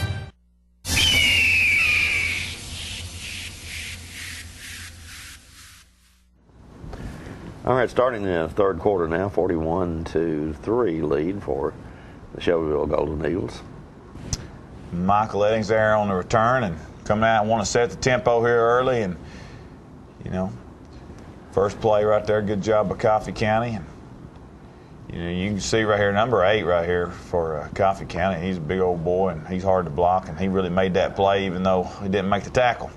All right, starting in the third quarter now, 41-3 lead for the Shelbyville Golden Eagles. Michael Eddings there on the return and coming out and want to set the tempo here early. And, you know, first play right there, good job by Coffee County. And, you know, you can see right here, number 8 right here for Coffee County. He's a big old boy and he's hard to block, and he really made that play even though he didn't make the tackle.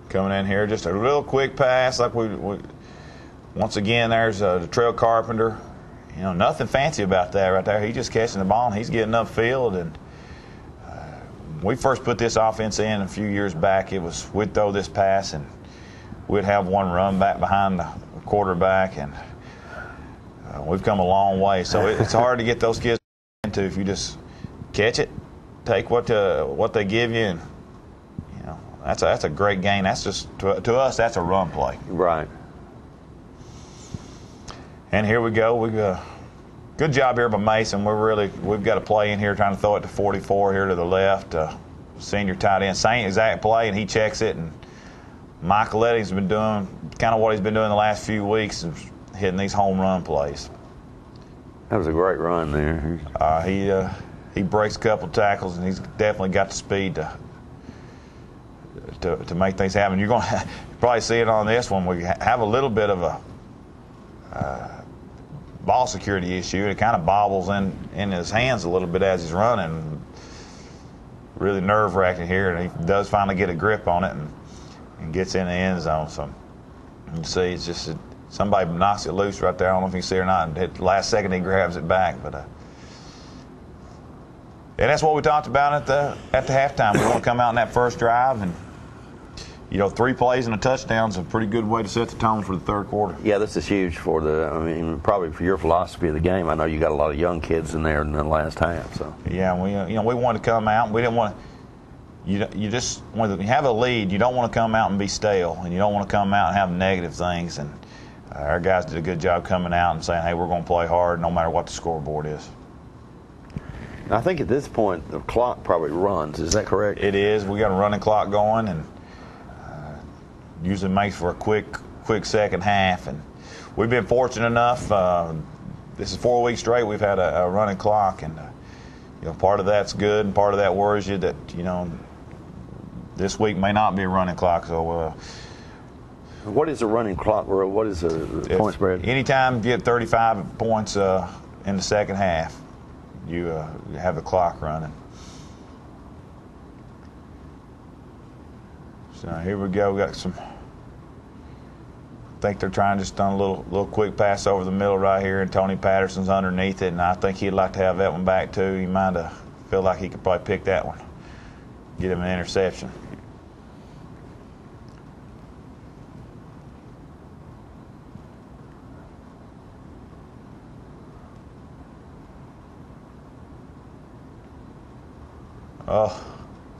Coming in here, just a real quick pass, like we once again, there's the Trail Carpenter. You know, nothing fancy about that right there. He's just catching the ball and he's getting upfield. And we first put this offense in a few years back. It was we'd throw this pass and we'd have one run back behind the quarterback, and we've come a long way. So it's hard to get those kids into if you just catch it, take what they give you, and you know that's a great gain. That's just to us that's a run play. Right. And here we go. Good job here by Mason. We've got a play in here trying to throw it to 44 here to the left. Senior tight end, same exact play, and he checks it. And Michael Eddings has been doing kind of what he's been doing the last few weeks, hitting these home run plays. That was a great run there. He breaks a couple tackles, and he's definitely got the speed to make things happen. You're going to probably see it on this one. We have a little bit of a ball security issue. It kind of bobbles in his hands a little bit as he's running. Really nerve-wracking here, and he does finally get a grip on it and gets in the end zone. So you can see it's just somebody knocks it loose right there. I don't know if you can see it or not. And at the last second, he grabs it back. But and that's what we talked about at the halftime. We want to come out in that first drive and. 3 plays and a touchdown is a pretty good way to set the tone for the third quarter. Yeah, this is huge probably for your philosophy of the game. I know you got a lot of young kids in there in the last half. So yeah, we wanted to come out, and we didn't want to. You just when you have a lead, you don't want to come out and be stale, and you don't want to come out and have negative things. And our guys did a good job coming out and saying, "Hey, we're going to play hard, no matter what the scoreboard is." I think at this point the clock probably runs. Is that correct? It is. We got a running clock going, and usually makes for a quick second half. And we've been fortunate enough. This is 4 weeks straight we've had a running clock, and part of that's good, and part of that worries you that this week may not be a running clock. So what is a running clock? What is the point spread? Anytime you get 35 points in the second half, you have the clock running. So here we go. We got some. I think they're trying to just done a little quick pass over the middle right here, and Tony Patterson's underneath it, and I think he'd like to have that one back too. He might feel like he could probably pick that one, get him an interception. Oh.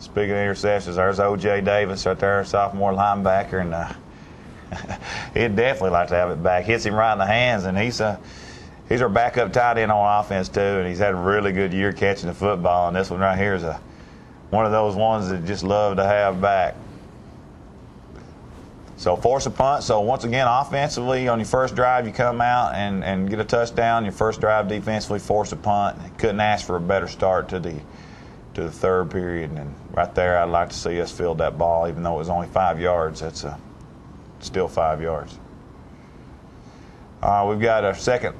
Speaking of interceptions, there's O.J. Davis right there, sophomore linebacker, and he'd definitely like to have it back. Hits him right in the hands, and he's our backup tight end on offense too, and he's had a really good year catching the football. And this one right here is one of those ones that just love to have back. So force a punt. So once again, offensively on your first drive, you come out and get a touchdown. Your first drive defensively, force a punt. Couldn't ask for a better start to the third period, and right there I'd like to see us field that ball, even though it was only 5 yards. That's still 5 yards. We've got a second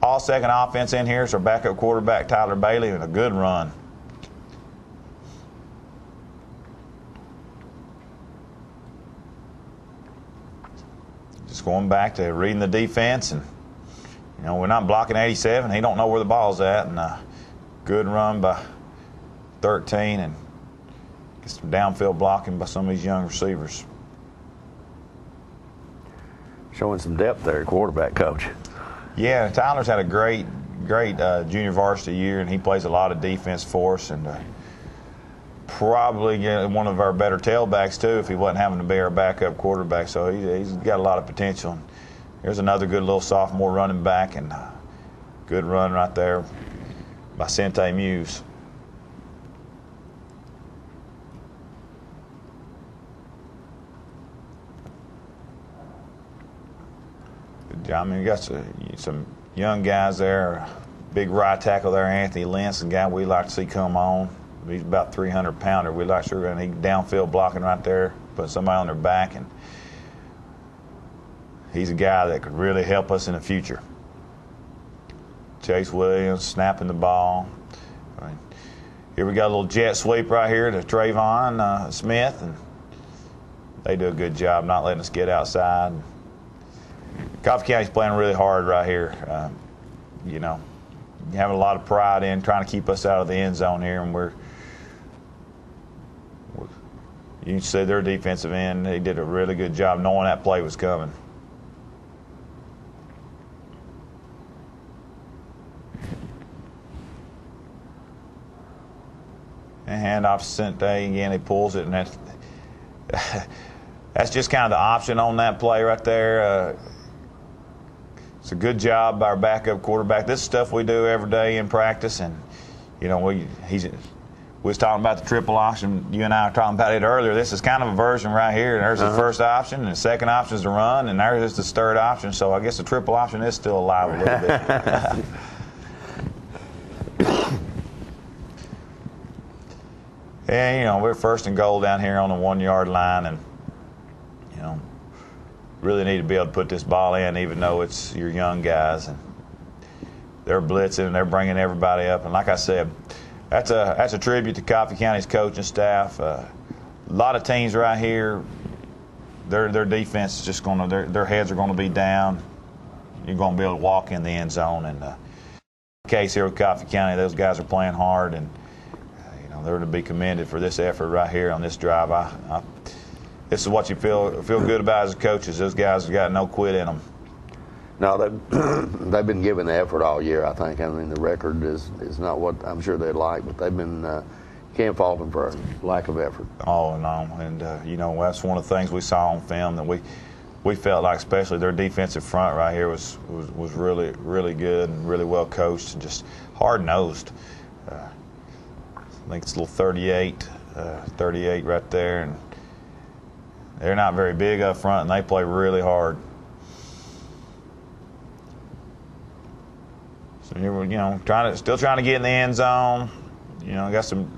all second offense in here. So our backup quarterback, Tyler Bailey, and a good run. Just going back to reading the defense, and we're not blocking 87. He don't know where the ball's at, and good run by 13, and get some downfield blocking by some of these young receivers. Showing some depth there, quarterback coach. Yeah, Tyler's had a great junior varsity year, and he plays a lot of defense for us, and probably one of our better tailbacks too if he wasn't having to be our backup quarterback. So he's got a lot of potential. Here's another good little sophomore running back, and good run right there by Sente Muse. Good job. I mean, we got some young guys there. Big right tackle there, Anthony Lentz, a guy we like to see come on. He's about 300-pounder. We like sure and he downfield blocking right there, put somebody on their back, and he's a guy that could really help us in the future. Chase Williams snapping the ball. Here we got a little jet sweep right here to Trayvon Smith, and they do a good job not letting us get outside. Coffee County's playing really hard right here. Having a lot of pride in trying to keep us out of the end zone here, and you can see their defensive end, they did a really good job knowing that play was coming. And hand off to Sente again, he pulls it, and that's just kind of the option on that play right there. It's a good job by our backup quarterback. This is stuff we do every day in practice, and we was talking about the triple option. You and I were talking about it earlier. This is kind of a version right here. There's the first option, and the second option is to run, and there's the third option. So I guess the triple option is still alive a little bit. And we're first and goal down here on the 1-yard line, and really need to be able to put this ball in, even though it's your young guys, and they're blitzing and they're bringing everybody up. And like I said, that's a tribute to Coffee County's coaching staff. A lot of teams right here, their defense is just their heads are gonna be down. You're gonna be able to walk in the end zone. And the case here with Coffee County, those guys are playing hard, and they're to be commended for this effort right here on this drive. This is what you feel good about as coaches. Those guys have got no quit in them. No, they've been giving the effort all year, I think. I mean, the record is not what I'm sure they'd like, but they've been can't fault them for lack of effort. Oh, no, and that's one of the things we saw on film that we felt like, especially their defensive front right here was really, really good and really well coached and just hard-nosed. I think it's a little 38 right there, and they're not very big up front, and they play really hard. So here we're, still trying to get in the end zone. Got some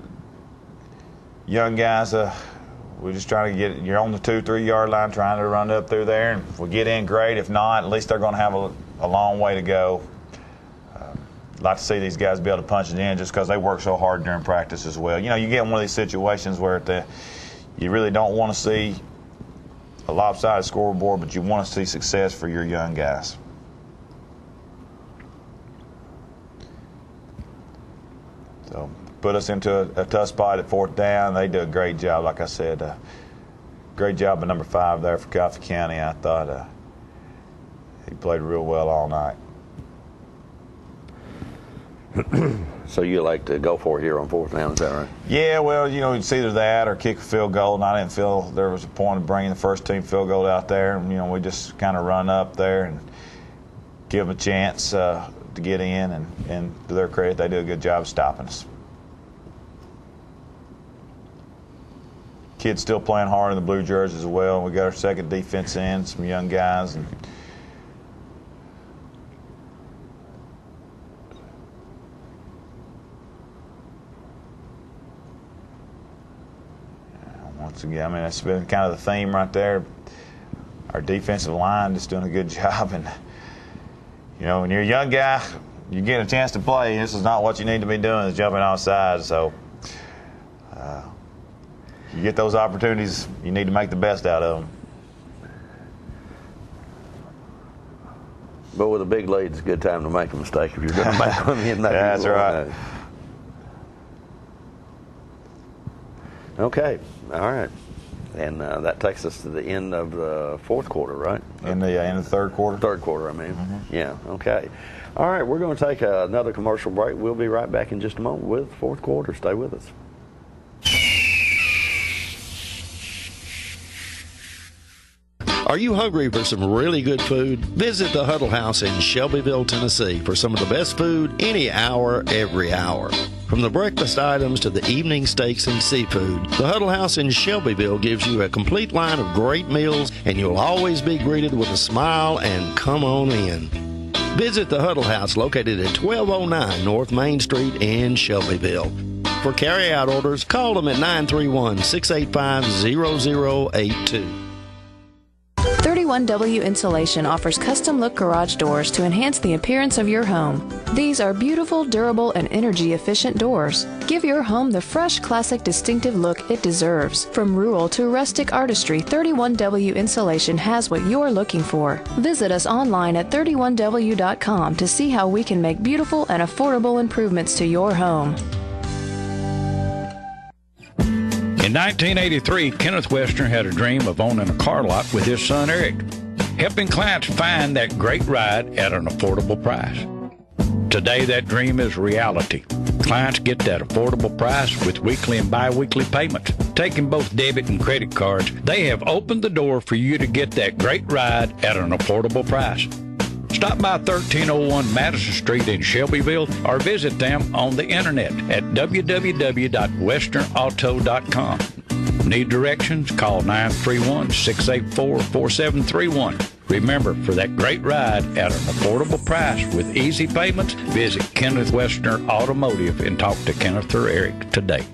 young guys. We're just trying to get. You're on the 2-3 yard line, trying to run up through there, and if we get in, great. If not, at least they're going to have a long way to go. I'd like to see these guys be able to punch it in, just because they work so hard during practice as well. You get in one of these situations where you really don't want to see a lopsided scoreboard, but you want to see success for your young guys. So put us into a tough spot at 4th down. They do a great job, like I said. Great job at number 5 there for Coffee County. I thought he played real well all night. So you like to go for it here on 4th down, is that right? Yeah, well, it's either that or kick a field goal, and I didn't feel there was a point of bringing the first team field goal out there. And, we just kind of run up there and give them a chance to get in, and to their credit, they do a good job stopping us. Kids still playing hard in the blue jerseys as well. We got our second defense in, some young guys, and once again, that's been kind of the theme right there. Our defensive line just doing a good job, and when you're a young guy, you get a chance to play. This is not what you need to be doing, is jumping outside. So you get those opportunities, you need to make the best out of them. But with a big lead, it's a good time to make a mistake if you're going to make one. That's right. Okay, all right. And that takes us to the end of the fourth quarter, right? In the third quarter? Third quarter, I mean. Yeah, okay. All right, we're going to take another commercial break. We'll be right back in just a moment with fourth quarter. Stay with us. Are you hungry for some really good food? Visit the Huddle House in Shelbyville, Tennessee for some of the best food any hour, every hour. From the breakfast items to the evening steaks and seafood, the Huddle House in Shelbyville gives you a complete line of great meals, and you'll always be greeted with a smile and come on in. Visit the Huddle House located at 1209 North Main Street in Shelbyville. For carry-out orders, call them at 931-685-0082. 31W Insulation offers custom-look garage doors to enhance the appearance of your home. These are beautiful, durable, and energy-efficient doors. Give your home the fresh, classic, distinctive look it deserves. From rural to rustic artistry, 31W Insulation has what you're looking for. Visit us online at 31W.com to see how we can make beautiful and affordable improvements to your home. In 1983, Kenneth Westner had a dream of owning a car lot with his son Eric, helping clients find that great ride at an affordable price. Today, that dream is reality. Clients get that affordable price with weekly and bi-weekly payments. Taking both debit and credit cards, they have opened the door for you to get that great ride at an affordable price. Stop by 1301 Madison Street in Shelbyville or visit them on the internet at www.westernauto.com. Need directions? Call 931-684-4731. Remember, for that great ride at an affordable price with easy payments, visit Kenneth Westner Automotive and talk to Kenneth or Eric today.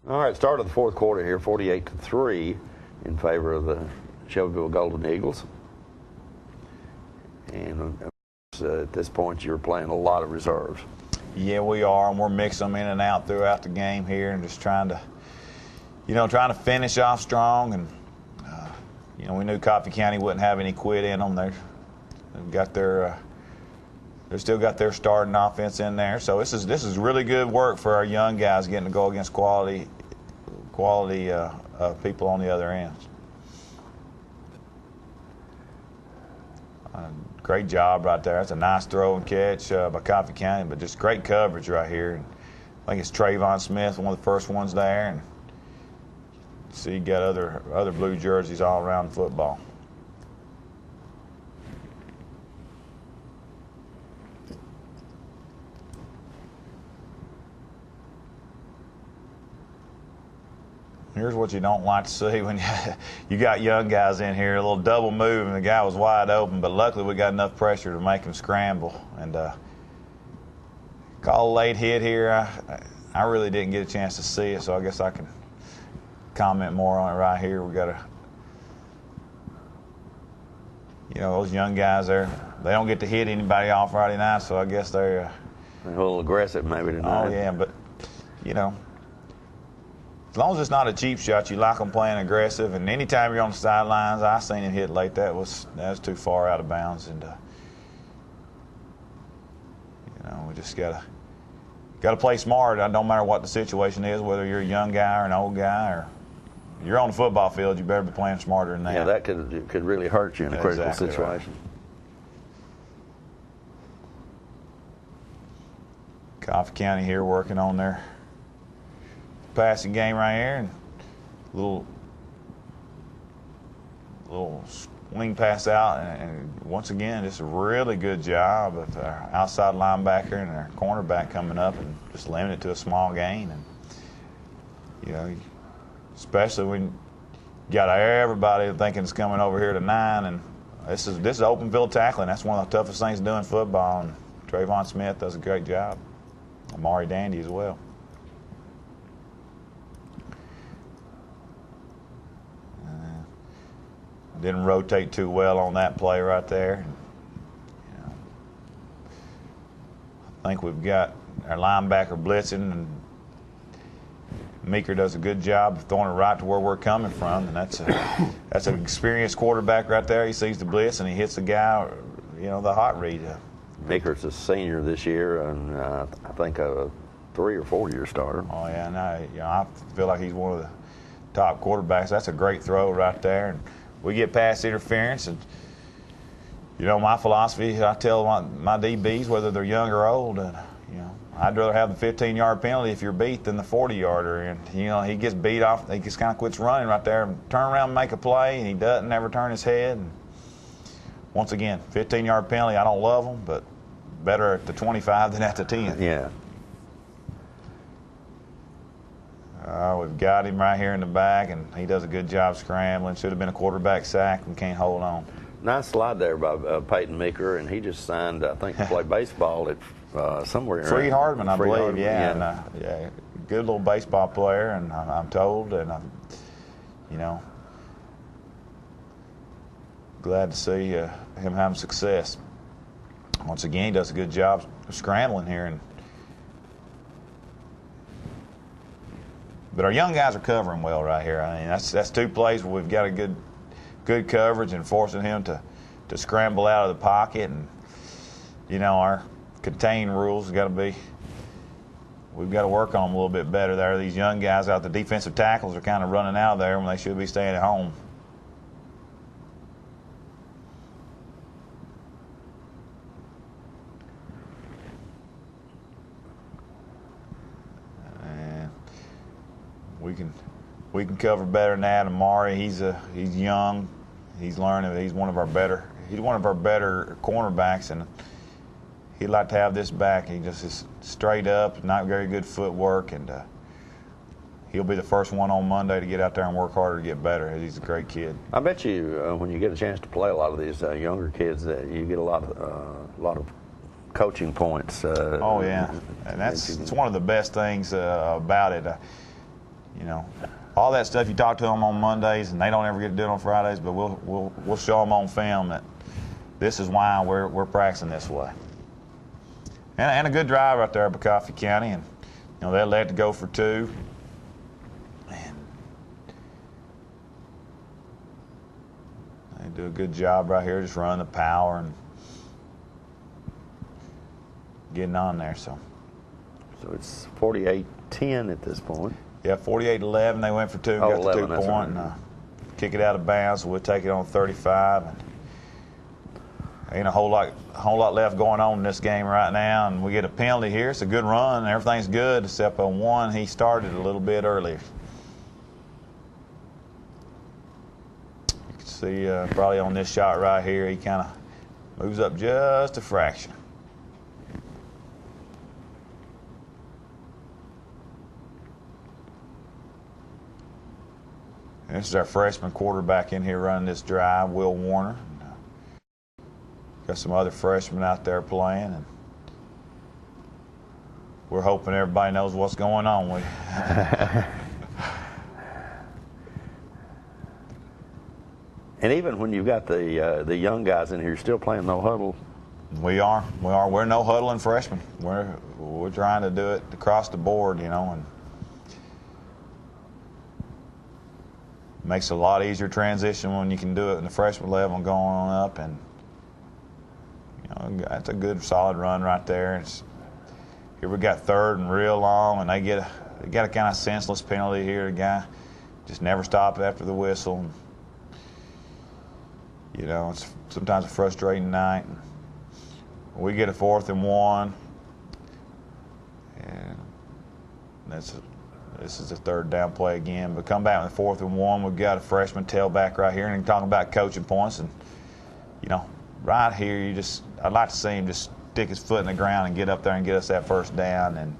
All right, start of the fourth quarter here, 48-3 in favor of the Shelbyville Golden Eagles. And at this point, you're playing a lot of reserves. Yeah, we are, and we're mixing them in and out throughout the game here, and just trying to finish off strong. And we knew Coffee County wouldn't have any quit in them. They've got their they still got their starting offense in there. So this is really good work for our young guys, getting to go against quality people on the other end. Great job right there. That's a nice throw and catch by Coffee County, but just great coverage right here. I think it's Trayvon Smith, one of the first ones there, and see you got other blue jerseys all around football. Here's what you don't like to see when you got young guys in here. A little double move, and the guy was wide open, but luckily we got enough pressure to make him scramble. And call a late hit here. I really didn't get a chance to see it, so I guess I can comment more on it right here. We got those young guys there, they don't get to hit anybody off Friday night, so I guess they're a little aggressive maybe tonight. Oh, yeah, but, as long as it's not a cheap shot, you like them playing aggressive. And anytime you're on the sidelines, I seen him hit late. That was too far out of bounds. And we just gotta play smart. No matter what the situation is, whether you're a young guy or an old guy, or you're on the football field, you better be playing smarter than that. Yeah, that could really hurt you in a critical Exactly situation. Right. Coffee County here working on their passing game right here, and little swing pass out, and once again, just a really good job of our outside linebacker and our cornerback coming up and just limiting it to a small gain. And especially when you got everybody thinking it's coming over here to 9, and this is open field tackling. That's one of the toughest things to do in football, and Trayvon Smith does a great job. Amari Dandy as well. Didn't rotate too well on that play right there. I think we've got our linebacker blitzing, and Meeker does a good job of throwing it right to where we're coming from, and that's an experienced quarterback right there. He sees the blitz and he hits the guy, the hot read. Meeker's a senior this year, and I think a 3 or 4 year starter. Oh yeah, no, I feel like he's one of the top quarterbacks. That's a great throw right there, and we get past interference. And my philosophy, I tell my DBs, whether they're young or old, I'd rather have the 15-yard penalty if you're beat than the 40-yarder. And he gets beat off, he just kind of quits running right there, and turn around and make a play, and he doesn't ever turn his head. And once again, 15-yard penalty, I don't love them, but better at the 25 than at the 10. Yeah. We've got him right here in the back, and he does a good job scrambling. Should have been a quarterback sack and can't hold on. Nice slide there by Peyton Meeker, and he just signed, I think, to play baseball at somewhere. Freed Hardman, I believe. Hardman, yeah. And, good little baseball player, and I'm told, and glad to see him having success. Once again, he does a good job of scrambling here, but our young guys are covering well right here. I mean, that's 2 plays where we've got a good coverage and forcing him to scramble out of the pocket. And our contain rules we've got to work on them a little bit better there. These young guys out, the defensive tackles are kind of running out there when they should be staying at home. We can cover better than that. Amari, he's young, he's learning. He's one of our better cornerbacks, and he'd like to have this back. He just is straight up, not very good footwork, and he'll be the first one on Monday to get out there and work harder to get better. He's a great kid. I bet you when you get a chance to play a lot of these younger kids, that you get a lot of coaching points. Oh yeah, and it's one of the best things about it. All that stuff you talk to them on Mondays, and they don't ever get to do it on Fridays, but we'll show them on film that this is why we're practicing this way. And a good drive right there by Coffee County, and they let it go for 2. And they do a good job right here, just running the power and getting on there. So it's 48-10 at this point. Yeah, 48-11. They went for 2, got the 2 point, right. And kick it out of bounds. So we'll take it on 35. And ain't a whole lot left going on in this game right now, and we get a penalty here. It's a good run, and everything's good except on one. He started a little bit earlier. You can see probably on this shot right here, he kind of moves up just a fraction. This is our freshman quarterback in here running this drive, Will Warner. Got some other freshmen out there playing, and we're hoping everybody knows what's going on. And even when you've got the young guys in here, you're still playing no huddle. We are. We're no huddling freshmen. We're trying to do it across the board, and makes it a lot easier transition when you can do it in the freshman level and going on up. And that's a good solid run right there. Here we got third and real long, and they got a kind of senseless penalty here. The guy just never stopped after the whistle. It's sometimes a frustrating night. We get a 4th and 1, and this is the 3rd down play again. But come back with the 4th and 1. We've got a freshman tailback right here, and talking about coaching points, and right here, I'd like to see him just stick his foot in the ground and get up there and get us that first down, and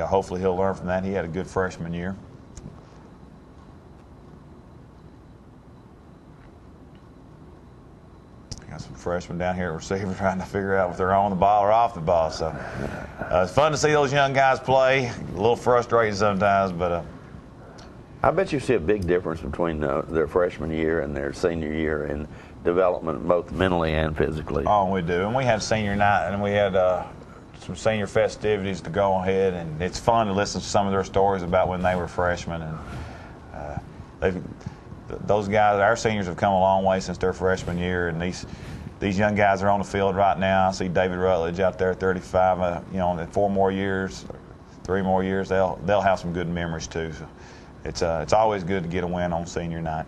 hopefully he'll learn from that. He had a good freshman year. Got some freshmen down here at receiver trying to figure out if they're on the ball or off the ball. So it's fun to see those young guys play. A little frustrating sometimes, but I bet you see a big difference between their freshman year and their senior year in development, both mentally and physically. Oh, we do. And we had senior night, and we had some senior festivities to go ahead, and it's fun to listen to some of their stories about when they were freshmen. And those guys, our seniors, have come a long way since their freshman year, and these young guys are on the field right now. I see David Rutledge out there, 35. In 4 more years, 3 more years, they'll have some good memories too. So it's always good to get a win on senior night.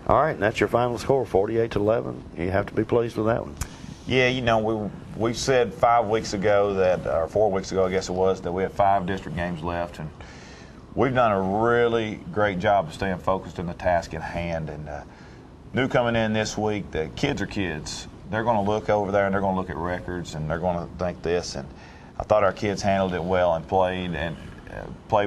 All right, and that's your final score, 48-11. You have to be pleased with that one. Yeah, we said 5 weeks ago or 4 weeks ago, I guess it was, that we had 5 district games left, and we've done a really great job of staying focused in the task at hand. And new coming in this week, the kids are kids. They're going to look over there and they're going to look at records and they're going to think this. And I thought our kids handled it well and played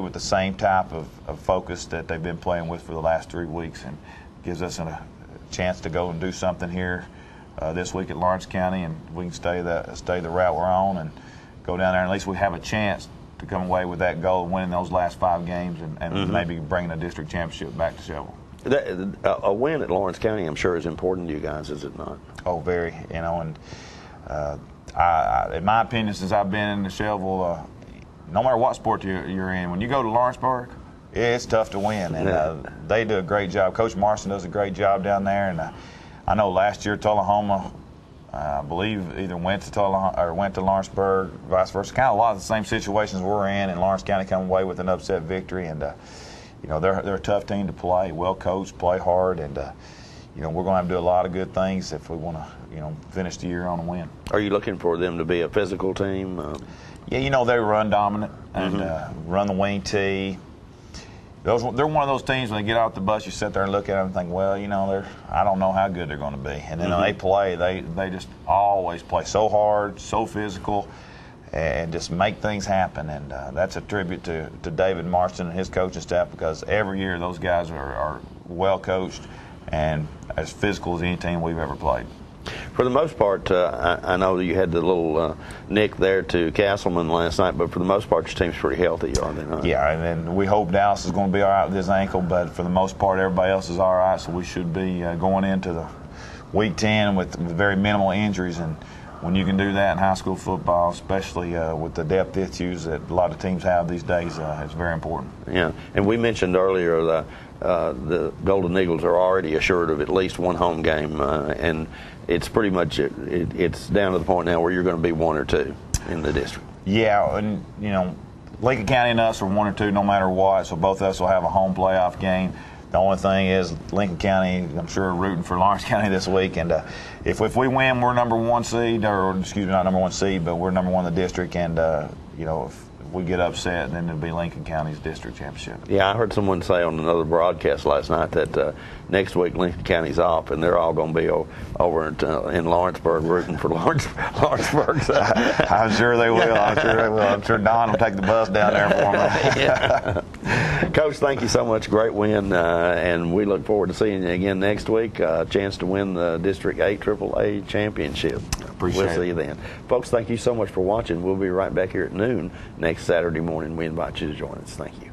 with the same type of focus that they've been playing with for the last 3 weeks, and gives us a chance to go and do something here this week at Lawrence County, and we can stay the route we're on and go down there, and at least we have a chance to come away with that goal of winning those last 5 games and maybe bringing a district championship back to Shelbyville. A win at Lawrence County, I'm sure, is important to you guys, is it not? Oh, very. And in my opinion, since I've been in the Shelbyville, no matter what sport you're in, when you go to Lawrenceburg, it's tough to win, and they do a great job. Coach Marston does a great job down there, and I know last year Tullahoma, I believe, either went to Tullahoma or went to Lawrenceburg, vice versa. Kind of a lot of the same situations we're in, and Lawrence County come away with an upset victory. And they're a tough team to play, well coached, play hard, and we're going to have to do a lot of good things if we want to finish the year on a win. Are you looking for them to be a physical team? Yeah, they run dominant and run the wing tee. They're one of those teams, when they get off the bus, you sit there and look at them and think, well, I don't know how good they're going to be. And then when they play, they just always play so hard, so physical, and just make things happen. And that's a tribute to David Marston and his coaching staff, because every year those guys are well coached and as physical as any team we've ever played. For the most part, I know that you had the little nick there to Castleman last night, but for the most part, your team's pretty healthy, are they not? Yeah, and we hope Dallas is going to be all right with his ankle, but for the most part, everybody else is all right, so we should be going into the Week 10 with very minimal injuries. And when you can do that in high school football, especially with the depth issues that a lot of teams have these days, it's very important. Yeah, and we mentioned earlier the Golden Eagles are already assured of at least one home game, and it's pretty much it's down to the point now where you're going to be 1 or 2 in the district. Yeah, and Lincoln County and us are 1 or 2 no matter what, so both of us will have a home playoff game. The only thing is Lincoln County, I'm sure, are rooting for Lawrence County this week, and if we win, we're number 1 seed, or excuse me, not number 1 seed, but we're number 1 in the district, and if we get upset, then it'll be Lincoln County's district championship. Yeah, I heard someone say on another broadcast last night that next week Lincoln County's off, and they're all going to be over in Lawrenceburg rooting for Lawrenceburg. So. I'm sure they will. I'm sure Don will take the bus down there for me. Yeah. Coach, thank you so much. Great win, and we look forward to seeing you again next week. A chance to win the District 8 AAA championship. Appreciate it. We'll see you then. Folks, thank you so much for watching. We'll be right back here at noon next Saturday morning. We invite you to join us. Thank you.